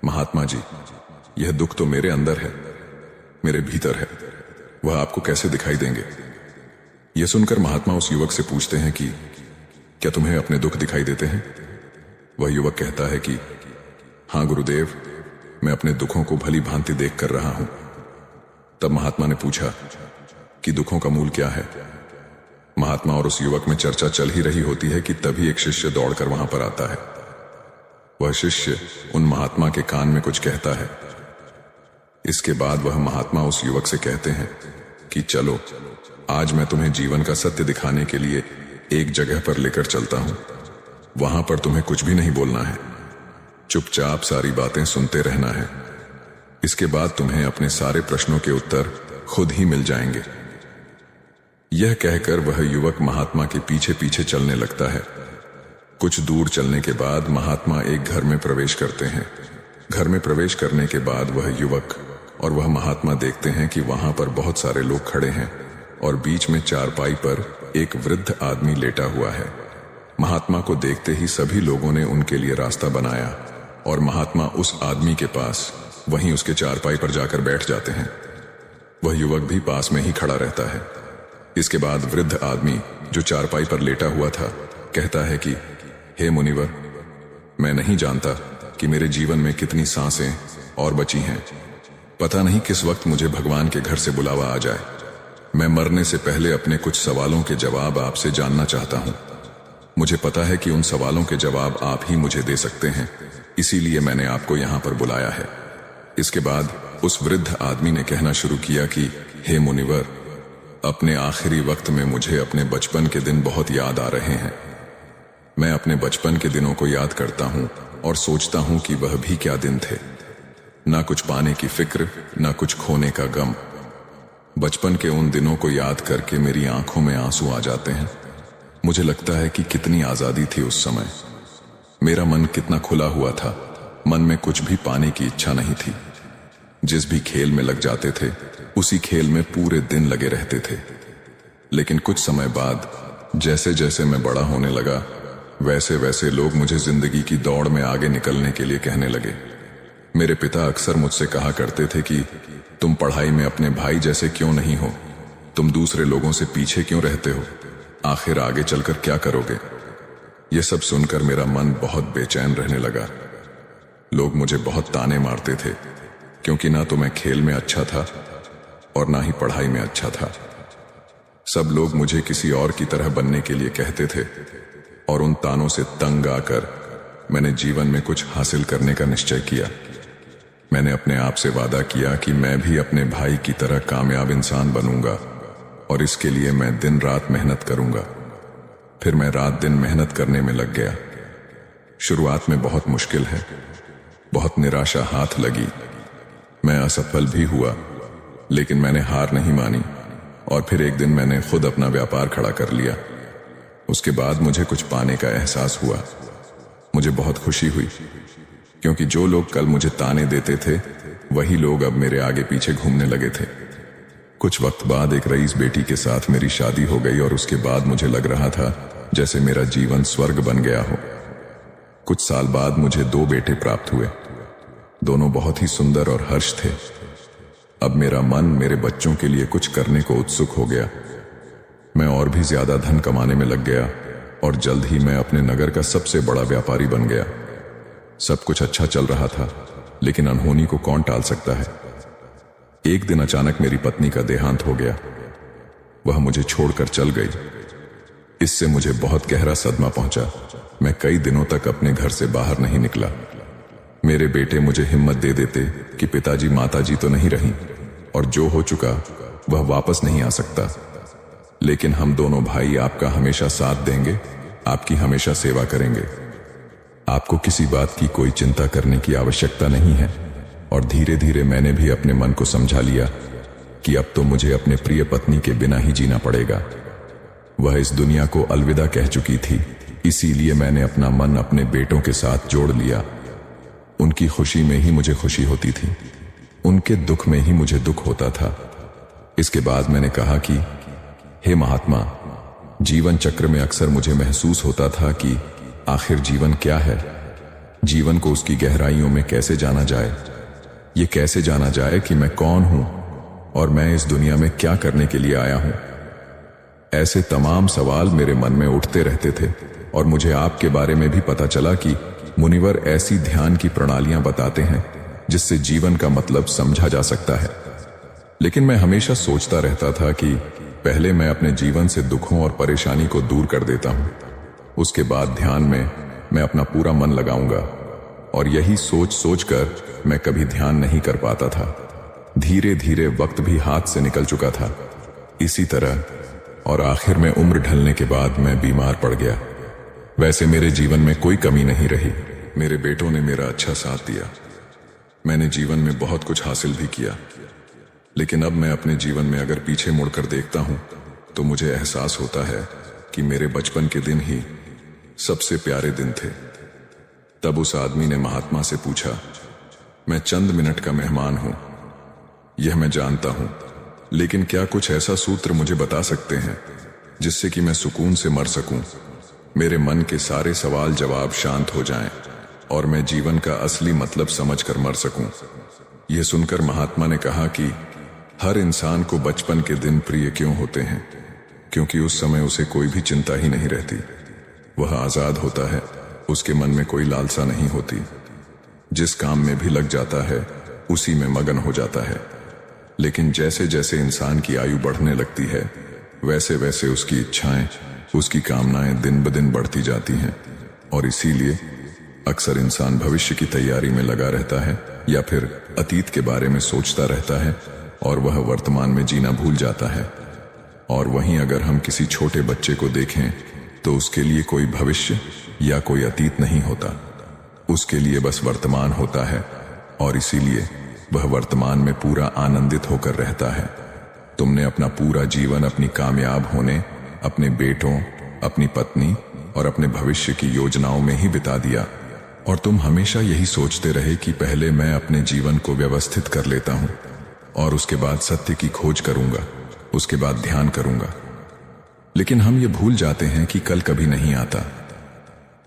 महात्मा जी, यह दुख तो मेरे अंदर है, मेरे भीतर है, वह आपको कैसे दिखाई देंगे? यह सुनकर महात्मा उस युवक से पूछते हैं कि क्या तुम्हें अपने दुख दिखाई देते हैं? वह युवक कहता है कि हां गुरुदेव, मैं अपने दुखों को भली भांति देख कर रहा हूं। तब महात्मा ने पूछा कि दुखों का मूल क्या है? महात्मा और उस युवक में चर्चा चल ही रही होती है कि तभी एक शिष्य दौड़कर वहां पर आता है। वह शिष्य उन महात्मा के कान में कुछ कहता है। इसके बाद वह महात्मा उस युवक से कहते हैं कि चलो, आज मैं तुम्हें जीवन का सत्य दिखाने के लिए एक जगह पर लेकर चलता हूं। वहां पर तुम्हें कुछ भी नहीं बोलना है, चुपचाप सारी बातें सुनते रहना है। इसके बाद तुम्हें अपने सारे प्रश्नों के उत्तर खुद ही मिल जाएंगे। यह कहकर वह युवक महात्मा के पीछे पीछे चलने लगता है। कुछ दूर चलने के बाद महात्मा एक घर में प्रवेश करते हैं। घर में प्रवेश करने के बाद वह युवक और वह महात्मा देखते हैं कि वहां पर बहुत सारे लोग खड़े हैं और बीच में चारपाई पर एक वृद्ध आदमी लेटा हुआ है। महात्मा को देखते ही सभी लोगों ने उनके लिए रास्ता बनाया और महात्मा उस आदमी के पास वहीं उसके चारपाई पर जाकर बैठ जाते हैं। वह युवक भी पास में ही खड़ा रहता है। इसके बाद वृद्ध आदमी जो चारपाई पर लेटा हुआ था कहता है कि हे मुनिवर, मैं नहीं जानता कि मेरे जीवन में कितनी सांसें और बची हैं। पता नहीं किस वक्त मुझे भगवान के घर से बुलावा आ जाए। मैं मरने से पहले अपने कुछ सवालों के जवाब आपसे जानना चाहता हूं। मुझे पता है कि उन सवालों के जवाब आप ही मुझे दे सकते हैं, इसीलिए मैंने आपको यहां पर बुलाया है। इसके बाद उस वृद्ध आदमी ने कहना शुरू किया कि हे मुनिवर, अपने आखिरी वक्त में मुझे अपने बचपन के दिन बहुत याद आ रहे हैं। मैं अपने बचपन के दिनों को याद करता हूं और सोचता हूं कि वह भी क्या दिन थे। ना कुछ पाने की फिक्र, ना कुछ खोने का गम। बचपन के उन दिनों को याद करके मेरी आंखों में आंसू आ जाते हैं। मुझे लगता है कि कितनी आजादी थी उस समय। मेरा मन कितना खुला हुआ था। मन में कुछ भी पाने की इच्छा नहीं थी। जिस भी खेल में लग जाते थे उसी खेल में पूरे दिन लगे रहते थे। लेकिन कुछ समय बाद जैसे जैसे मैं बड़ा होने लगा वैसे वैसे लोग मुझे जिंदगी की दौड़ में आगे निकलने के लिए कहने लगे। मेरे पिता अक्सर मुझसे कहा करते थे कि तुम पढ़ाई में अपने भाई जैसे क्यों नहीं हो, तुम दूसरे लोगों से पीछे क्यों रहते हो, आखिर आगे चलकर क्या करोगे। यह सब सुनकर मेरा मन बहुत बेचैन रहने लगा। लोग मुझे बहुत ताने मारते थे क्योंकि ना तो मैं खेल में अच्छा था और ना ही पढ़ाई में अच्छा था। सब लोग मुझे किसी और की तरह बनने के लिए कहते थे और उन तानों से तंग आकर मैंने जीवन में कुछ हासिल करने का निश्चय किया। मैंने अपने आप से वादा किया कि मैं भी अपने भाई की तरह कामयाब इंसान बनूंगा और इसके लिए मैं दिन रात मेहनत करूंगा। फिर मैं रात दिन मेहनत करने में लग गया। शुरुआत में बहुत मुश्किल है, बहुत निराशा हाथ लगी, मैं असफल भी हुआ, लेकिन मैंने हार नहीं मानी और फिर एक दिन मैंने खुद अपना व्यापार खड़ा कर लिया। उसके बाद मुझे कुछ पाने का एहसास हुआ। मुझे बहुत खुशी हुई क्योंकि जो लोग कल मुझे ताने देते थे वही लोग अब मेरे आगे पीछे घूमने लगे थे। कुछ वक्त बाद एक रईस बेटी के साथ मेरी शादी हो गई और उसके बाद मुझे लग रहा था जैसे मेरा जीवन स्वर्ग बन गया हो। कुछ साल बाद मुझे 2 बेटे प्राप्त हुए। दोनों बहुत ही सुंदर और हर्ष थे। अब मेरा मन मेरे बच्चों के लिए कुछ करने को उत्सुक हो गया। मैं और भी ज्यादा धन कमाने में लग गया और जल्द ही मैं अपने नगर का सबसे बड़ा व्यापारी बन गया। सब कुछ अच्छा चल रहा था, लेकिन अनहोनी को कौन टाल सकता है। एक दिन अचानक मेरी पत्नी का देहांत हो गया। वह मुझे छोड़कर चल गई। इससे मुझे बहुत गहरा सदमा पहुंचा। मैं कई दिनों तक अपने घर से बाहर नहीं निकला। मेरे बेटे मुझे हिम्मत दे देते कि पिताजी माताजी तो नहीं रही और जो हो चुका वह वापस नहीं आ सकता, लेकिन हम दोनों भाई आपका हमेशा साथ देंगे, आपकी हमेशा सेवा करेंगे। आपको किसी बात की कोई चिंता करने की आवश्यकता नहीं है। और धीरे धीरे मैंने भी अपने मन को समझा लिया कि अब तो मुझे अपने प्रिय पत्नी के बिना ही जीना पड़ेगा। वह इस दुनिया को अलविदा कह चुकी थी, इसीलिए मैंने अपना मन अपने बेटों के साथ जोड़ लिया। उनकी खुशी में ही मुझे खुशी होती थी, उनके दुख में ही मुझे दुख होता था। इसके बाद मैंने कहा कि हे महात्मा, जीवन चक्र में अक्सर मुझे महसूस होता था कि आखिर जीवन क्या है। जीवन को उसकी गहराइयों में कैसे जाना जाए। ये कैसे जाना जाए कि मैं कौन हूं और मैं इस दुनिया में क्या करने के लिए आया हूं। ऐसे तमाम सवाल मेरे मन में उठते रहते थे और मुझे आपके बारे में भी पता चला कि मुनिवर ऐसी ध्यान की प्रणालियां बताते हैं जिससे जीवन का मतलब समझा जा सकता है। लेकिन मैं हमेशा सोचता रहता था कि पहले मैं अपने जीवन से दुखों और परेशानी को दूर कर देता हूं, उसके बाद ध्यान में मैं अपना पूरा मन लगाऊंगा। और यही सोच सोच कर मैं कभी ध्यान नहीं कर पाता था। धीरे धीरे वक्त भी हाथ से निकल चुका था। इसी तरह और आखिर में उम्र ढलने के बाद मैं बीमार पड़ गया। वैसे मेरे जीवन में कोई कमी नहीं रही। मेरे बेटों ने मेरा अच्छा साथ दिया। मैंने जीवन में बहुत कुछ हासिल भी किया, लेकिन अब मैं अपने जीवन में अगर पीछे मुड़कर देखता हूं तो मुझे एहसास होता है कि मेरे बचपन के दिन ही सबसे प्यारे दिन थे। तब उस आदमी ने महात्मा से पूछा, मैं चंद मिनट का मेहमान हूं, यह मैं जानता हूं, लेकिन क्या कुछ ऐसा सूत्र मुझे बता सकते हैं जिससे कि मैं सुकून से मर सकूं, मेरे मन के सारे सवाल जवाब शांत हो जाएं और मैं जीवन का असली मतलब समझकर मर सकूं। यह सुनकर महात्मा ने कहा कि हर इंसान को बचपन के दिन प्रिय क्यों होते हैं? क्योंकि उस समय उसे कोई भी चिंता ही नहीं रहती। वह आजाद होता है, उसके मन में कोई लालसा नहीं होती। जिस काम में भी लग जाता है उसी में मगन हो जाता है। लेकिन जैसे जैसे इंसान की आयु बढ़ने लगती है वैसे वैसे उसकी इच्छाएं, उसकी कामनाएं दिन ब दिन बढ़ती जाती हैं, और इसीलिए अक्सर इंसान भविष्य की तैयारी में लगा रहता है या फिर अतीत के बारे में सोचता रहता है और वह वर्तमान में जीना भूल जाता है। और वहीं अगर हम किसी छोटे बच्चे को देखें तो उसके लिए कोई भविष्य या कोई अतीत नहीं होता, उसके लिए बस वर्तमान होता है, और इसीलिए वह वर्तमान में पूरा आनंदित होकर रहता है। तुमने अपना पूरा जीवन अपनी कामयाब होने, अपने बेटों, अपनी पत्नी और अपने भविष्य की योजनाओं में ही बिता दिया, और तुम हमेशा यही सोचते रहे कि पहले मैं अपने जीवन को व्यवस्थित कर लेता हूं और उसके बाद सत्य की खोज करूंगा, उसके बाद ध्यान करूंगा। लेकिन हम ये भूल जाते हैं कि कल कभी नहीं आता।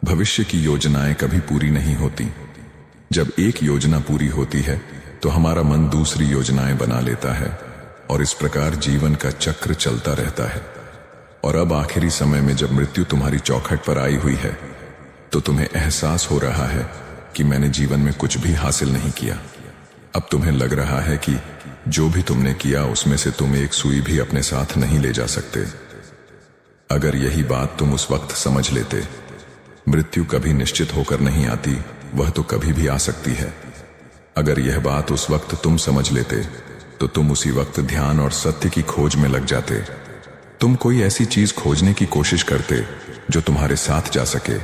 भविष्य की योजनाएं कभी पूरी नहीं होती। जब एक योजना पूरी होती है तो हमारा मन दूसरी योजनाएं बना लेता है, और इस प्रकार जीवन का चक्र चलता रहता है। और अब आखिरी समय में जब मृत्यु तुम्हारी चौखट पर आई हुई है तो तुम्हें एहसास हो रहा है कि मैंने जीवन में कुछ भी हासिल नहीं किया। अब तुम्हें लग रहा है कि जो भी तुमने किया उसमें से तुम एक सुई भी अपने साथ नहीं ले जा सकते। अगर यही बात तुम उस वक्त समझ लेते, मृत्यु कभी निश्चित होकर नहीं आती, वह तो कभी भी आ सकती है। अगर यह बात उस वक्त तुम समझ लेते तो तुम उसी वक्त ध्यान और सत्य की खोज में लग जाते। तुम कोई ऐसी चीज खोजने की कोशिश करते जो तुम्हारे साथ जा सके,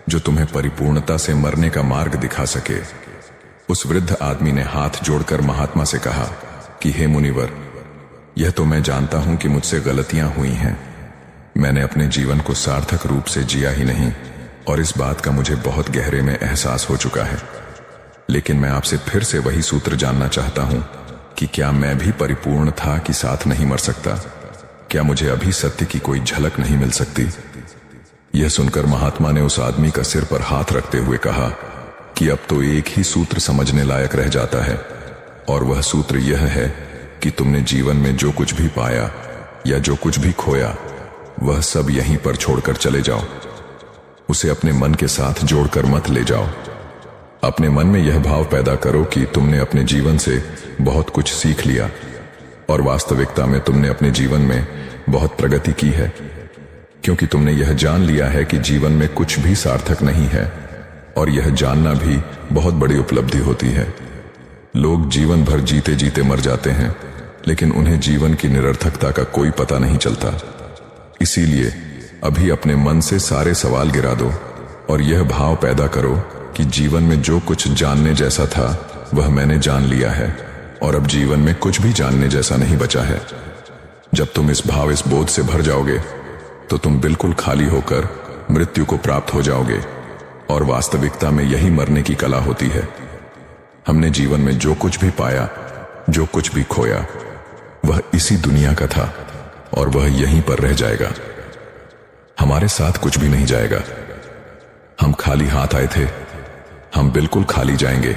जो तुम्हें परिपूर्णता से मरने का मार्ग दिखा सके। उस वृद्ध आदमी ने हाथ जोड़कर महात्मा से कहा कि हे मुनिवर, यह तो मैं जानता हूं कि मुझसे गलतियां हुई हैं। मैंने अपने जीवन को सार्थक रूप से जिया ही नहीं, और इस बात का मुझे बहुत गहरे में एहसास हो चुका है। लेकिन मैं आपसे फिर से वही सूत्र जानना चाहता हूं कि क्या मैं भी परिपूर्ण था कि साथ नहीं मर सकता? क्या मुझे अभी सत्य की कोई झलक नहीं मिल सकती? यह सुनकर महात्मा ने उस आदमी का सिर पर हाथ रखते हुए कहा कि अब तो एक ही सूत्र समझने लायक रह जाता है, और वह सूत्र यह है कि तुमने जीवन में जो कुछ भी पाया या जो कुछ भी खोया वह सब यहीं पर छोड़कर चले जाओ। उसे अपने मन के साथ जोड़कर मत ले जाओ। अपने मन में यह भाव पैदा करो कि तुमने अपने जीवन से बहुत कुछ सीख लिया, और वास्तविकता में तुमने अपने जीवन में बहुत प्रगति की है, क्योंकि तुमने यह जान लिया है कि जीवन में कुछ भी सार्थक नहीं है, और यह जानना भी बहुत बड़ी उपलब्धि होती है। लोग जीवन भर जीते जीते मर जाते हैं, लेकिन उन्हें जीवन की निरर्थकता का कोई पता नहीं चलता। इसीलिए अभी अपने मन से सारे सवाल गिरा दो और यह भाव पैदा करो कि जीवन में जो कुछ जानने जैसा था वह मैंने जान लिया है, और अब जीवन में कुछ भी जानने जैसा नहीं बचा है। जब तुम इस भाव, इस बोध से भर जाओगे तो तुम बिल्कुल खाली होकर मृत्यु को प्राप्त हो जाओगे, और वास्तविकता में यही मरने की कला होती है। हमने जीवन में जो कुछ भी पाया, जो कुछ भी खोया, वह इसी दुनिया का था, और वह यहीं पर रह जाएगा। हमारे साथ कुछ भी नहीं जाएगा। हम खाली हाथ आए थे, हम बिल्कुल खाली जाएंगे,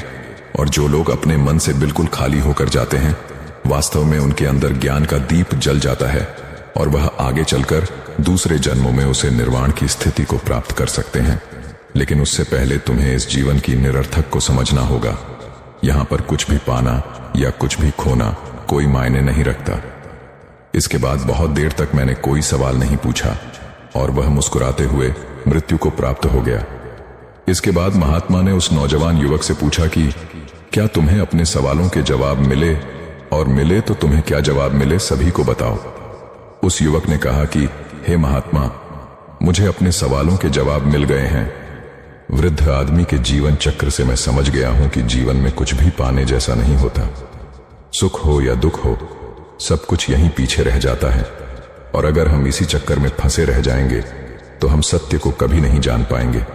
और जो लोग अपने मन से बिल्कुल खाली होकर जाते हैं, वास्तव में उनके अंदर ज्ञान का दीप जल जाता है, और वह आगे चलकर दूसरे जन्मों में उसे निर्वाण की स्थिति को प्राप्त कर सकते हैं। लेकिन उससे पहले तुम्हें इस जीवन की निरर्थक को समझना होगा। यहां पर कुछ भी पाना या कुछ भी खोना कोई मायने नहीं रखता। इसके बाद बहुत देर तक मैंने कोई सवाल नहीं पूछा, और वह मुस्कुराते हुए मृत्यु को प्राप्त हो गया। इसके बाद महात्मा ने उस नौजवान युवक से पूछा कि क्या तुम्हें अपने सवालों के जवाब मिले, और मिले तो तुम्हें क्या जवाब मिले, सभी को बताओ। उस युवक ने कहा कि हे महात्मा, मुझे अपने सवालों के जवाब मिल गए हैं। वृद्ध आदमी के जीवन चक्र से मैं समझ गया हूं कि जीवन में कुछ भी पाने जैसा नहीं होता। सुख हो या दुख हो, सब कुछ यहीं पीछे रह जाता है, और अगर हम इसी चक्कर में फंसे रह जाएंगे तो हम सत्य को कभी नहीं जान पाएंगे।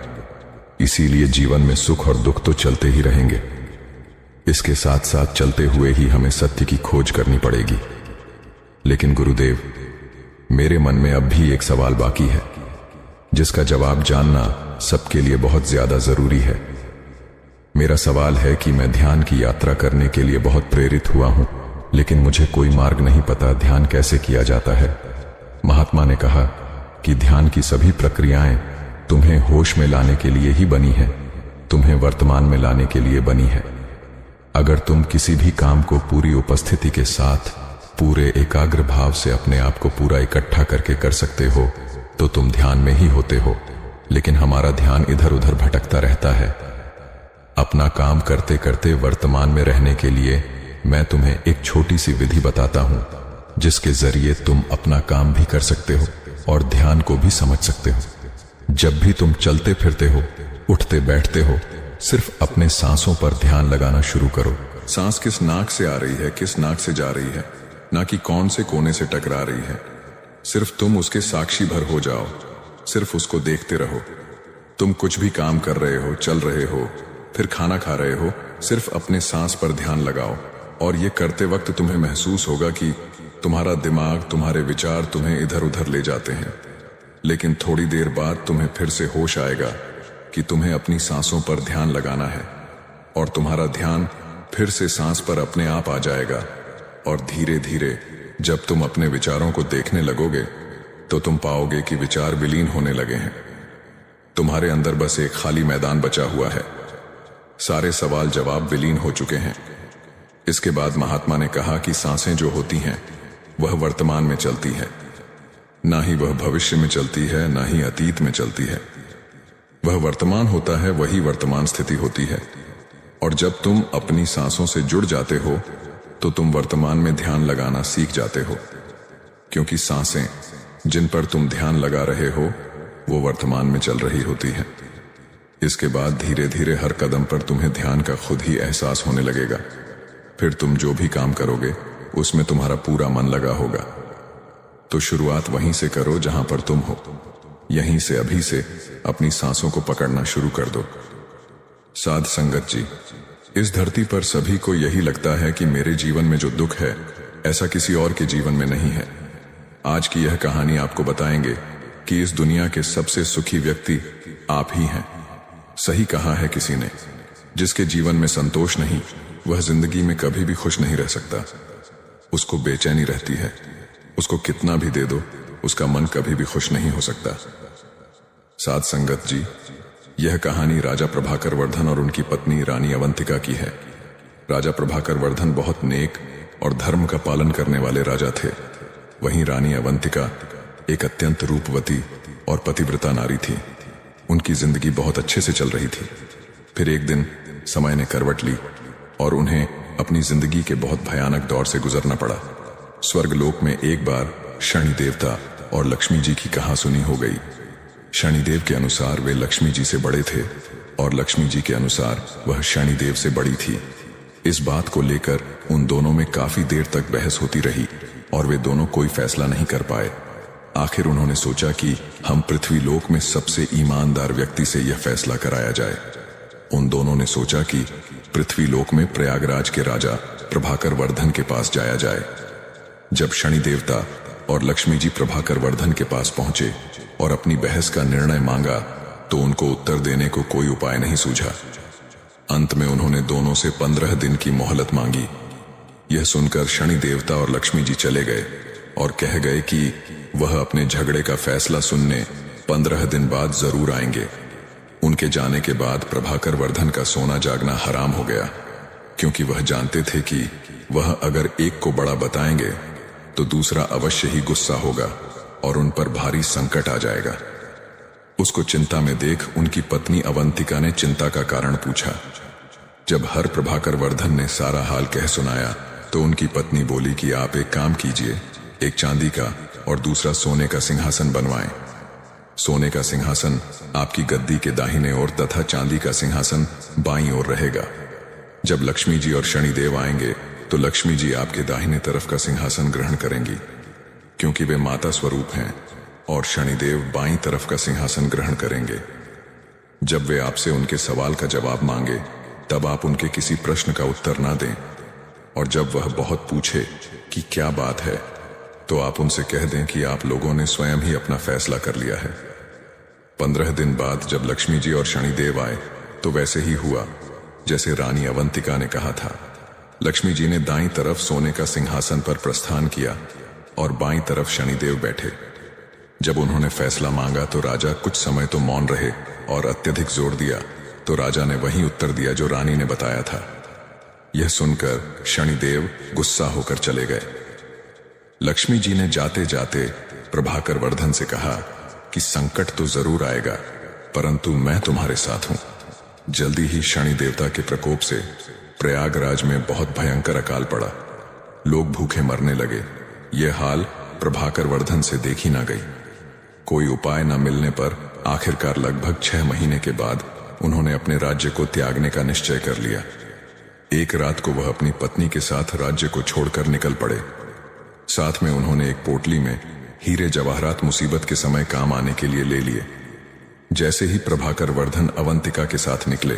इसीलिए जीवन में सुख और दुख तो चलते ही रहेंगे, इसके साथ साथ चलते हुए ही हमें सत्य की खोज करनी पड़ेगी। लेकिन गुरुदेव, मेरे मन में अब भी एक सवाल बाकी है, जिसका जवाब जानना सबके लिए बहुत ज्यादा जरूरी है। मेरा सवाल है कि मैं ध्यान की यात्रा करने के लिए बहुत प्रेरित हुआ हूं, लेकिन मुझे कोई मार्ग नहीं पता ध्यान कैसे किया जाता है। महात्मा ने कहा कि ध्यान की सभी प्रक्रियाएं तुम्हें होश में लाने के लिए ही बनी है, तुम्हें वर्तमान में लाने के लिए बनी है। अगर तुम किसी भी काम को पूरी उपस्थिति के साथ पूरे एकाग्र भाव से अपने आप को पूरा इकट्ठा करके कर सकते हो तो तुम ध्यान में ही होते हो। लेकिन हमारा ध्यान इधर उधर भटकता रहता है। अपना काम करते करते वर्तमान में रहने के लिए मैं तुम्हें एक छोटी सी विधि बताता हूं, जिसके जरिए तुम अपना काम भी कर सकते हो और ध्यान को भी समझ सकते हो। जब भी तुम चलते फिरते हो, उठते बैठते हो, सिर्फ अपने सांसों पर ध्यान लगाना शुरू करो। सांस किस नाक से आ रही है, किस नाक से जा रही है, ना कि कौन से कोने से टकरा रही है। सिर्फ तुम उसके साक्षी भर हो जाओ, सिर्फ उसको देखते रहो। तुम कुछ भी काम कर रहे हो, चल रहे हो, फिर खाना खा रहे हो, सिर्फ अपने सांस पर ध्यान लगाओ। और ये करते वक्त तुम्हें महसूस होगा कि तुम्हारा दिमाग, तुम्हारे विचार तुम्हें इधर उधर ले जाते हैं। लेकिन थोड़ी देर बाद तुम्हें फिर से होश आएगा कि तुम्हें अपनी सांसों पर ध्यान लगाना है, और तुम्हारा ध्यान फिर से सांस पर अपने आप आ जाएगा। और धीरे धीरे जब तुम अपने विचारों को देखने लगोगे तो तुम पाओगे कि विचार विलीन होने लगे हैं। तुम्हारे अंदर बस एक खाली मैदान बचा हुआ है। सारे सवाल जवाब विलीन हो चुके हैं। इसके बाद महात्मा ने कहा कि सांसें जो होती हैं वह वर्तमान में चलती है, ना ही वह भविष्य में चलती है, ना ही अतीत में चलती है। वह वर्तमान होता है, वही वर्तमान स्थिति होती है। और जब तुम अपनी सांसों से जुड़ जाते हो तो तुम वर्तमान में ध्यान लगाना सीख जाते हो, क्योंकि सांसें जिन पर तुम ध्यान लगा रहे हो वो वर्तमान में चल रही होती हैं। इसके बाद धीरे धीरे हर कदम पर तुम्हें ध्यान का खुद ही एहसास होने लगेगा। फिर तुम जो भी काम करोगे उसमें तुम्हारा पूरा मन लगा होगा। तो शुरुआत वहीं से करो जहां पर तुम हो। यहीं से, अभी से अपनी सांसों को पकड़ना शुरू कर दो। साध संगत जी, इस धरती पर सभी को यही लगता है कि मेरे जीवन में जो दुख है ऐसा किसी और के जीवन में नहीं है। आज की यह कहानी आपको बताएंगे कि इस दुनिया के सबसे सुखी व्यक्ति आप ही हैं। सही कहा है किसी ने, जिसके जीवन में संतोष नहीं वह जिंदगी में कभी भी खुश नहीं रह सकता। उसको बेचैनी रहती है, उसको कितना भी दे दो उसका मन कभी भी खुश नहीं हो सकता। साध संगत जी, यह कहानी राजा प्रभाकर वर्धन और उनकी पत्नी रानी अवंतिका की है। राजा प्रभाकर वर्धन बहुत नेक और धर्म का पालन करने वाले राजा थे। वहीं रानी अवंतिका एक अत्यंत रूपवती और पतिव्रता नारी थी। उनकी जिंदगी बहुत अच्छे से चल रही थी। फिर एक दिन समय ने करवट ली और उन्हें अपनी जिंदगी के बहुत भयानक दौर से गुजरना पड़ा। स्वर्गलोक में एक बार शनि देवता और लक्ष्मी जी की कहासुनी हो गई। शनिदेव के अनुसार वे लक्ष्मी जी से बड़े थे और लक्ष्मी जी के अनुसार वह शनिदेव से बड़ी थी। इस बात को लेकर उन दोनों में काफी देर तक बहस होती रही और वे दोनों कोई फैसला नहीं कर पाए। आखिर उन्होंने सोचा कि हम पृथ्वी लोक में सबसे ईमानदार व्यक्ति से यह फैसला कराया जाए। उन दोनों ने सोचा कि पृथ्वी लोक में प्रयागराज के राजा प्रभाकर वर्धन के पास जाया जाए। जब शनि देवता और लक्ष्मी जी प्रभाकर वर्धन के पास पहुंचे और अपनी बहस का निर्णय मांगा तो उनको उत्तर देने को कोई उपाय नहीं सूझा। अंत में उन्होंने दोनों से 15 दिन की मोहलत मांगी। यह सुनकर शनि देवता और लक्ष्मी जी चले गए और कह गए कि वह अपने झगड़े का फैसला सुनने 15 दिन बाद जरूर आएंगे। उनके जाने के बाद प्रभाकर वर्धन का सोना जागना हराम हो गया, क्योंकि वह जानते थे कि वह अगर एक को बड़ा बताएंगे तो दूसरा अवश्य ही गुस्सा होगा और उन पर भारी संकट आ जाएगा। उसको चिंता में देख उनकी पत्नी अवंतिका ने चिंता का कारण पूछा। जब हर प्रभाकर वर्धन ने सारा हाल कह सुनाया तो उनकी पत्नी बोली कि आप एक काम कीजिए, एक चांदी का और दूसरा सोने का सिंहासन बनवाएं। सोने का सिंहासन आपकी गद्दी के दाहिने ओर तथा चांदी का सिंहासन बाईं ओर रहेगा। जब लक्ष्मी जी और शनिदेव आएंगे तो लक्ष्मी जी आपके दाहिने तरफ का सिंहासन ग्रहण करेंगी, क्योंकि वे माता स्वरूप हैं, और शनिदेव बाईं तरफ का सिंहासन ग्रहण करेंगे। जब वे आपसे उनके सवाल का जवाब मांगे तब आप उनके किसी प्रश्न का उत्तर ना दें, और जब वह बहुत पूछे कि क्या बात है तो आप उनसे कह दें कि आप लोगों ने स्वयं ही अपना फैसला कर लिया है। 15 दिन बाद जब लक्ष्मी जी और शनिदेव आए तो वैसे ही हुआ जैसे रानी अवंतिका ने कहा था। लक्ष्मी जी ने दाईं तरफ सोने का सिंहासन पर प्रस्थान किया और बाईं तरफ शनिदेव बैठे। जब उन्होंने फैसला मांगा तो राजा कुछ समय तो मौन रहे और अत्यधिक जोर दिया तो राजा ने वही उत्तर दिया जो रानी ने बताया था। यह सुनकर शनिदेव गुस्सा होकर चले गए। लक्ष्मी जी ने जाते जाते प्रभाकर वर्धन से कहा कि संकट तो जरूर आएगा, परंतु मैं तुम्हारे साथ हूं। जल्दी ही शनि देवता के प्रकोप से प्रयागराज में बहुत भयंकर अकाल पड़ा। लोग भूखे मरने लगे। यह हाल प्रभाकर वर्धन से देखी ना गई। कोई उपाय न मिलने पर आखिरकार लगभग 6 महीने के बाद उन्होंने अपने राज्य को त्यागने का निश्चय कर लिया। एक रात को वह अपनी पत्नी के साथ राज्य को छोड़कर निकल पड़े। साथ में उन्होंने एक पोटली में हीरे जवाहरात मुसीबत के समय काम आने के लिए ले लिए। जैसे ही प्रभाकर वर्धन अवंतिका के साथ निकले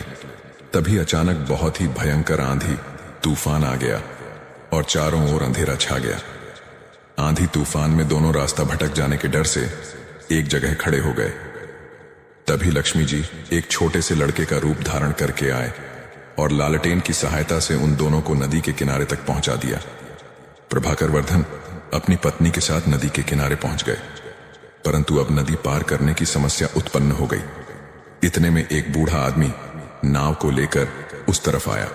तभी अचानक बहुत ही भयंकर आंधी तूफान आ गया और चारों ओर अंधेरा छा गया। आंधी तूफान में दोनों रास्ता भटक जाने के डर से एक जगह खड़े हो गए। तभी लक्ष्मी जी एक छोटे से लड़के का रूप धारण करके आए और लालटेन की सहायता से उन दोनों को नदी के किनारे तक पहुंचा दिया। प्रभाकर वर्धन अपनी पत्नी के साथ नदी के किनारे पहुंच गए, परंतु अब नदी पार करने की समस्या उत्पन्न हो गई। इतने में एक बूढ़ा आदमी नाव को लेकर उस तरफ आया।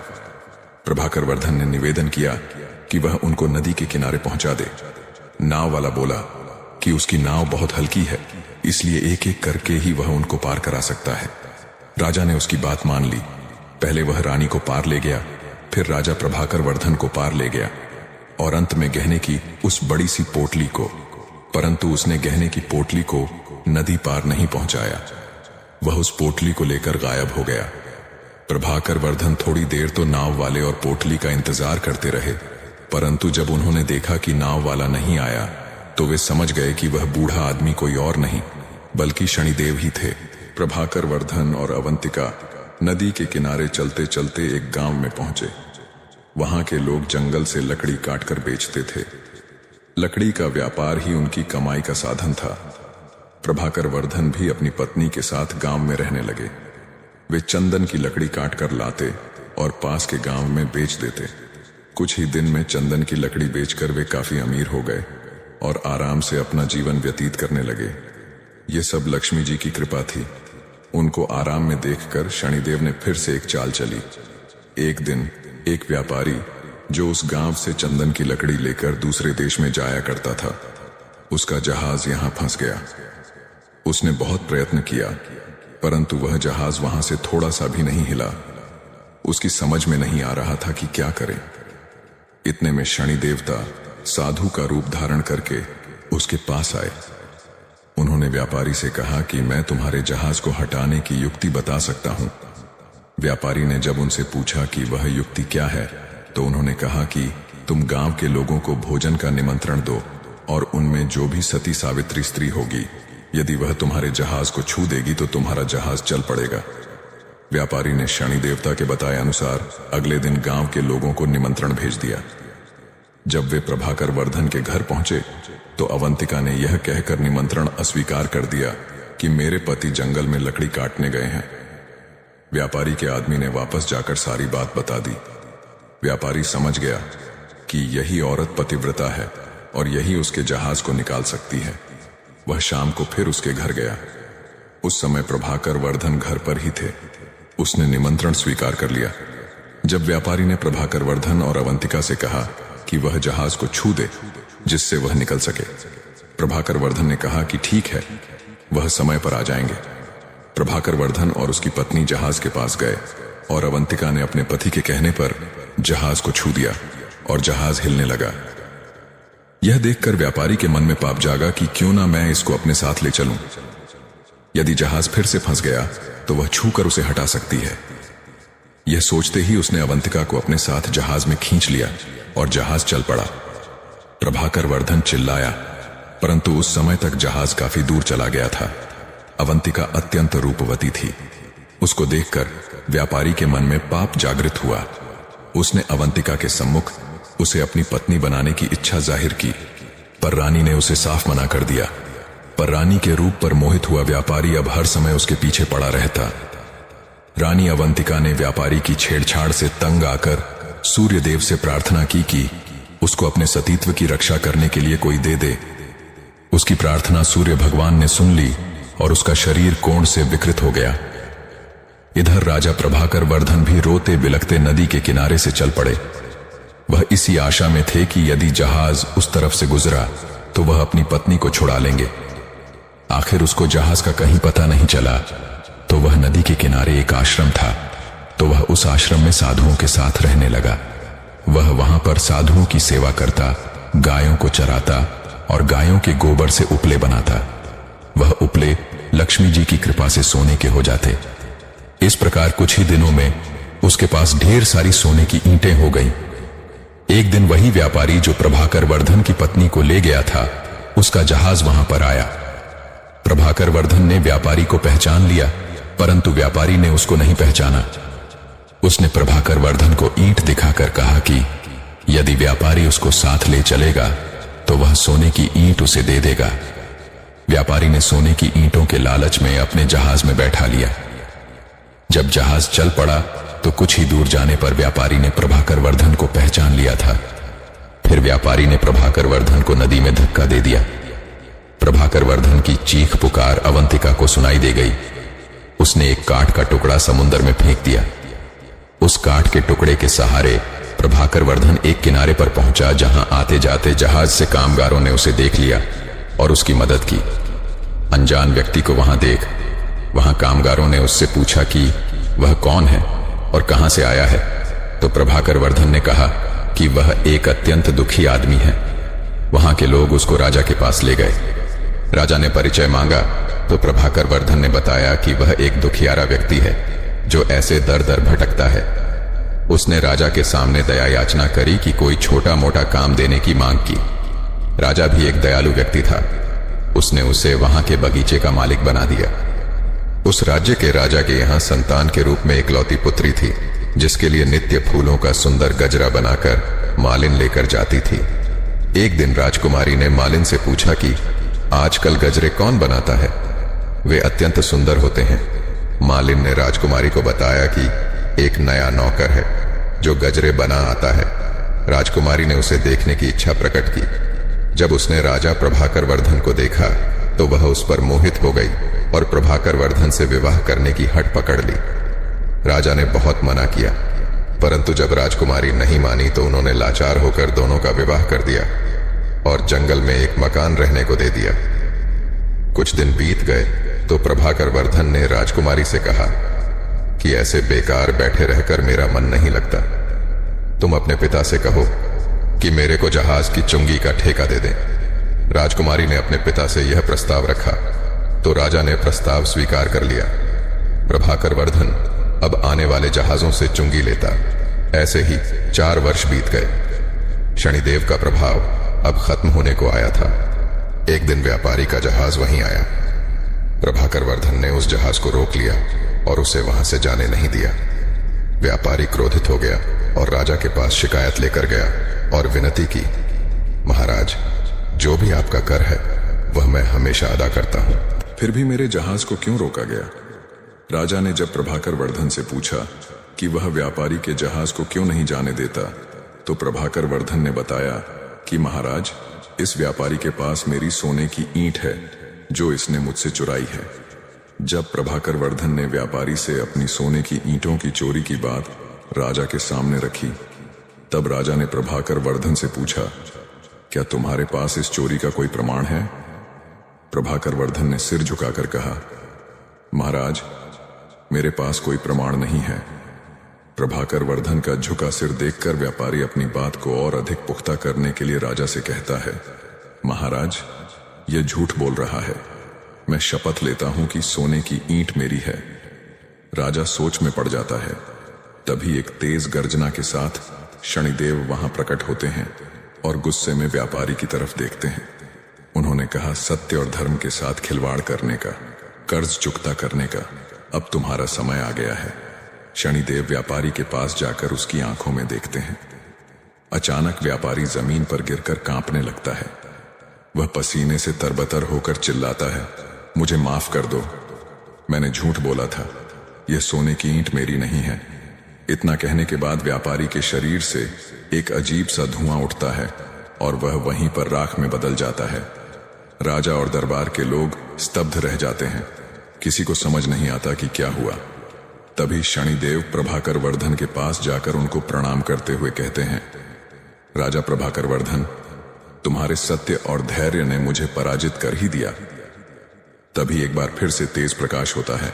प्रभाकर वर्धन ने निवेदन किया कि वह उनको नदी के किनारे पहुंचा दे। नाव वाला बोला कि उसकी नाव बहुत हल्की है, इसलिए एक एक करके ही वह उनको पार करा सकता है। राजा ने उसकी बात मान ली। पहले वह रानी को पार ले गया, फिर राजा प्रभाकर वर्धन को पार ले गया और अंत में गहने की उस बड़ी सी पोटली को, परंतु उसने गहने की पोटली को नदी पार नहीं पहुंचाया। वह उस पोटली को लेकर गायब हो गया। प्रभाकर वर्धन थोड़ी देर तो नाव वाले और पोटली का इंतजार करते रहे, परंतु जब उन्होंने देखा कि नाव वाला नहीं आया तो वे समझ गए कि वह बूढ़ा आदमी कोई और नहीं बल्कि शनिदेव ही थे। प्रभाकर वर्धन और अवंतिका नदी के किनारे चलते चलते एक गांव में पहुंचे। वहां के लोग जंगल से लकड़ी काटकर बेचते थे। लकड़ी का व्यापार ही उनकी कमाई का साधन था। प्रभाकर वर्धन भी अपनी पत्नी के साथ गांव में रहने लगे। वे चंदन की लकड़ी काटकर लाते और पास के गांव में बेच देते। कुछ ही दिन में चंदन की लकड़ी बेचकर वे काफी अमीर हो गए और आराम से अपना जीवन व्यतीत करने लगे। ये सब लक्ष्मी जी की कृपा थी। उनको आराम में देखकर शनिदेव ने फिर से एक चाल चली। एक दिन एक व्यापारी जो उस गांव से चंदन की लकड़ी लेकर दूसरे देश में जाया करता था, उसका जहाज यहां फंस गया। उसने बहुत प्रयत्न किया, परंतु वह जहाज वहां से थोड़ा सा भी नहीं हिला। उसकी समझ में नहीं आ रहा था कि क्या करें। इतने में शनि देवता साधु का रूप धारण करके उसके पास आए। उन्होंने व्यापारी से कहा कि मैं तुम्हारे जहाज को हटाने की युक्ति बता सकता हूं। व्यापारी ने जब उनसे पूछा कि वह युक्ति क्या है तो उन्होंने कहा कि तुम गांव के लोगों को भोजन का निमंत्रण दो और उनमें जो भी सती सावित्री स्त्री होगी, यदि वह तुम्हारे जहाज को छू देगी तो तुम्हारा जहाज चल पड़ेगा। व्यापारी ने शनि देवता के बताए अनुसार अगले दिन गांव के लोगों को निमंत्रण भेज दिया। जब वे प्रभाकर वर्धन के घर पहुंचे तो अवंतिका ने यह कहकर निमंत्रण अस्वीकार कर दिया कि मेरे पति जंगल में लकड़ी काटने गए हैं। व्यापारी के आदमी ने वापस जाकर सारी बात बता दी। व्यापारी समझ गया कि यही औरत पतिव्रता है और यही उसके जहाज को निकाल सकती है। वह शाम को फिर उसके घर गया। उस समय प्रभाकर वर्धन घर पर ही थे। उसने निमंत्रण स्वीकार कर लिया। जब व्यापारी ने प्रभाकर वर्धन और अवंतिका से कहा कि वह जहाज को छू दे जिससे वह निकल सके, प्रभाकर वर्धन ने कहा कि ठीक है, वह समय पर आ जाएंगे। प्रभाकर वर्धन और उसकी पत्नी जहाज के पास गए और अवंतिका ने अपने पति के कहने पर जहाज को छू दिया और जहाज हिलने लगा। यह देखकर व्यापारी के मन में पाप जागा कि क्यों ना मैं इसको अपने साथ ले चलूं। यदि जहाज फिर से फंस गया तो वह छूकर उसे हटा सकती है। यह सोचते ही उसने अवंतिका को अपने साथ जहाज में खींच लिया और जहाज चल पड़ा। प्रभाकर वर्धन चिल्लाया, परंतु उस समय तक जहाज काफी दूर चला गया था। अवंतिका अत्यंत रूपवती थी। उसको देखकर व्यापारी के मन में पाप जागृत हुआ। उसने अवंतिका के सम्मुख उसे अपनी पत्नी बनाने की इच्छा जाहिर की, पर रानी ने उसे साफ मना कर दिया। पर रानी के रूप पर मोहित हुआ व्यापारी अब हर समय उसके पीछे पड़ा रहता। रानी अवंतिका ने व्यापारी की छेड़छाड़ से तंग आकर सूर्यदेव से प्रार्थना की कि उसको अपने सतीत्व की रक्षा करने के लिए कोई दे दे। उसकी प्रार्थना सूर्य भगवान ने सुन ली और उसका शरीर कोढ़ से विकृत हो गया। इधर राजा प्रभाकर वर्धन भी रोते बिलखते नदी के किनारे से चल पड़े। वह इसी आशा में थे कि यदि जहाज उस तरफ से गुजरा तो वह अपनी पत्नी को छुड़ा लेंगे। आखिर उसको जहाज का कहीं पता नहीं चला तो वह नदी के किनारे एक आश्रम था, तो वह उस आश्रम में साधुओं के साथ रहने लगा। वह वहां पर साधुओं की सेवा करता, गायों को चराता और गायों के गोबर से उपले बनाता। वह उपले लक्ष्मी जी की कृपा से सोने के हो जाते। इस प्रकार कुछ ही दिनों में उसके पास ढेर सारी सोने की ईंटें हो गईं। एक दिन वही व्यापारी जो प्रभाकर वर्धन की पत्नी को ले गया था, उसका जहाज वहां पर आया। प्रभाकर वर्धन ने व्यापारी को पहचान लिया, परंतु व्यापारी ने उसको नहीं पहचाना। उसने प्रभाकर वर्धन को ईंट दिखाकर कहा कि यदि व्यापारी उसको साथ ले चलेगा तो वह सोने की ईंट उसे दे देगा। व्यापारी ने सोने की ईंटों के लालच में अपने जहाज में बैठा लिया। जब जहाज चल पड़ा तो कुछ ही दूर जाने पर व्यापारी ने प्रभाकर वर्धन को पहचान लिया था। फिर व्यापारी ने प्रभाकर वर्धन को नदी में धक्का दे दिया। प्रभाकर वर्धन की चीख पुकार अवंतिका को सुनाई दे गई। उसने एक काठ का टुकड़ा समुद्र में फेंक दिया। उस काठ के टुकड़े के सहारे प्रभाकर वर्धन एक किनारे पर पहुंचा, जहां आते जाते जहाज से कामगारों ने उसे देख लिया और उसकी मदद की। अनजान व्यक्ति को वहां कामगारों ने उससे पूछा कि वह कौन है और कहां से आया है। तो प्रभाकर वर्धन ने कहा कि वह एक अत्यंत दुखी आदमी है। वहां के लोग उसको राजा के पास ले गए। राजा ने परिचय मांगा तो प्रभाकर वर्धन ने बताया कि वह एक दुखियारा व्यक्ति है जो ऐसे दर दर भटकता है। उसने राजा के सामने दया याचना करी कि कोई छोटा मोटा काम देने की मांग की। राजा भी एक दयालु व्यक्ति था। उसने उसे वहां के बगीचे का मालिक बना दिया। उस राज्य के राजा के यहाँ संतान के रूप में इकलौती पुत्री थी, जिसके लिए नित्य फूलों का सुंदर गजरा बनाकर मालिन लेकर जाती थी। एक दिन राजकुमारी ने मालिन से पूछा कि आजकल गजरे कौन बनाता है? वे अत्यंत सुंदर होते हैं। मालिन ने राजकुमारी को बताया कि एक नया नौकर है जो गजरे बना आता है। राजकुमारी ने उसे देखने की इच्छा प्रकट की। जब उसने राजा प्रभाकर वर्धन को देखा तो वह उस पर मोहित हो गई और प्रभाकर वर्धन से विवाह करने की हट पकड़ ली। राजा ने बहुत मना किया, परंतु जब राजकुमारी नहीं मानी तो उन्होंने लाचार होकर दोनों का विवाह कर दिया और जंगल में एक मकान रहने को दे दिया। कुछ दिन बीत गए तो प्रभाकर वर्धन ने राजकुमारी से कहा कि ऐसे बेकार बैठे रहकर मेरा मन नहीं लगता। तुम अपने पिता से कहो कि मेरे को जहाज की चुंगी का ठेका दे दें। राजकुमारी ने अपने पिता से यह प्रस्ताव रखा तो राजा ने प्रस्ताव स्वीकार कर लिया। प्रभाकर वर्धन अब आने वाले जहाजों से चुंगी लेता। ऐसे ही 4 वर्ष बीत गए। शनिदेव का प्रभाव अब खत्म होने को आया था। एक दिन व्यापारी का जहाज वहीं आया। प्रभाकर वर्धन ने उस जहाज को रोक लिया और उसे वहां से जाने नहीं दिया। व्यापारी क्रोधित हो गया और राजा के पास शिकायत लेकर गया और विनती की, महाराज, जो भी आपका कर है वह मैं हमेशा अदा करता हूं। फिर भी मेरे जहाज को क्यों रोका गया? राजा ने जब प्रभाकर वर्धन से पूछा कि वह व्यापारी के जहाज को क्यों नहीं जाने देता, तो प्रभाकर वर्धन ने बताया कि महाराज, इस व्यापारी के पास मेरी सोने की ईंट है जो इसने मुझसे चुराई है। जब प्रभाकर वर्धन ने व्यापारी से अपनी सोने की ईंटों की चोरी की बात राजा के सामने रखी, तब राजा ने प्रभाकर वर्धन से पूछा, क्या तुम्हारे पास इस चोरी का कोई प्रमाण है? प्रभाकर वर्धन ने सिर झुकाकर कहा, महाराज, मेरे पास कोई प्रमाण नहीं है। प्रभाकर वर्धन का झुका सिर देखकर व्यापारी अपनी बात को और अधिक पुख्ता करने के लिए राजा से कहता है, महाराज, यह झूठ बोल रहा है। मैं शपथ लेता हूं कि सोने की ईंट मेरी है। राजा सोच में पड़ जाता है। तभी एक तेज गर्जना के साथ शनिदेव वहां प्रकट होते हैं और गुस्से में व्यापारी की तरफ देखते हैं। उन्होंने कहा, सत्य और धर्म के साथ खिलवाड़ करने का, कर्ज चुकता करने का अब तुम्हारा समय आ गया है। शनिदेव व्यापारी के पास जाकर उसकी आंखों में देखते हैं। अचानक व्यापारी जमीन पर गिरकर कांपने लगता है। वह पसीने से तरबतर होकर चिल्लाता है, मुझे माफ कर दो, मैंने झूठ बोला था, यह सोने की ईंट मेरी नहीं है। इतना कहने के बाद व्यापारी के शरीर से एक अजीब सा धुआं उठता है और वह वहीं पर राख में बदल जाता है। राजा और दरबार के लोग स्तब्ध रह जाते हैं। किसी को समझ नहीं आता कि क्या हुआ। तभी शनिदेव प्रभाकर वर्धन के पास जाकर उनको प्रणाम करते हुए कहते हैं, राजा प्रभाकर वर्धन, तुम्हारे सत्य और धैर्य ने मुझे पराजित कर ही दिया। तभी एक बार फिर से तेज प्रकाश होता है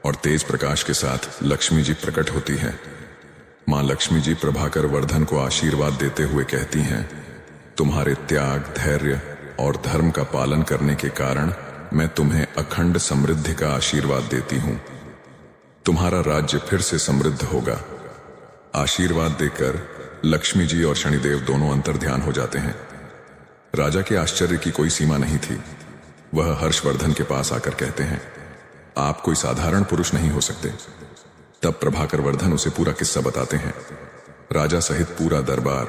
और तेज प्रकाश के साथ लक्ष्मी जी प्रकट होती हैं। मां लक्ष्मी जी प्रभाकर वर्धन को आशीर्वाद देते हुए कहती हैं, तुम्हारे त्याग, धैर्य और धर्म का पालन करने के कारण मैं तुम्हें अखंड समृद्धि का आशीर्वाद देती हूं। तुम्हारा राज्य फिर से समृद्ध होगा। आशीर्वाद देकर लक्ष्मी जी और शनिदेव दोनों अंतर्ध्यान हो जाते हैं। राजा के आश्चर्य की कोई सीमा नहीं थी। वह हर्षवर्धन के पास आकर कहते हैं, आप कोई साधारण पुरुष नहीं हो सकते। तब प्रभाकर वर्धन उसे पूरा किस्सा बताते हैं। राजा सहित पूरा दरबार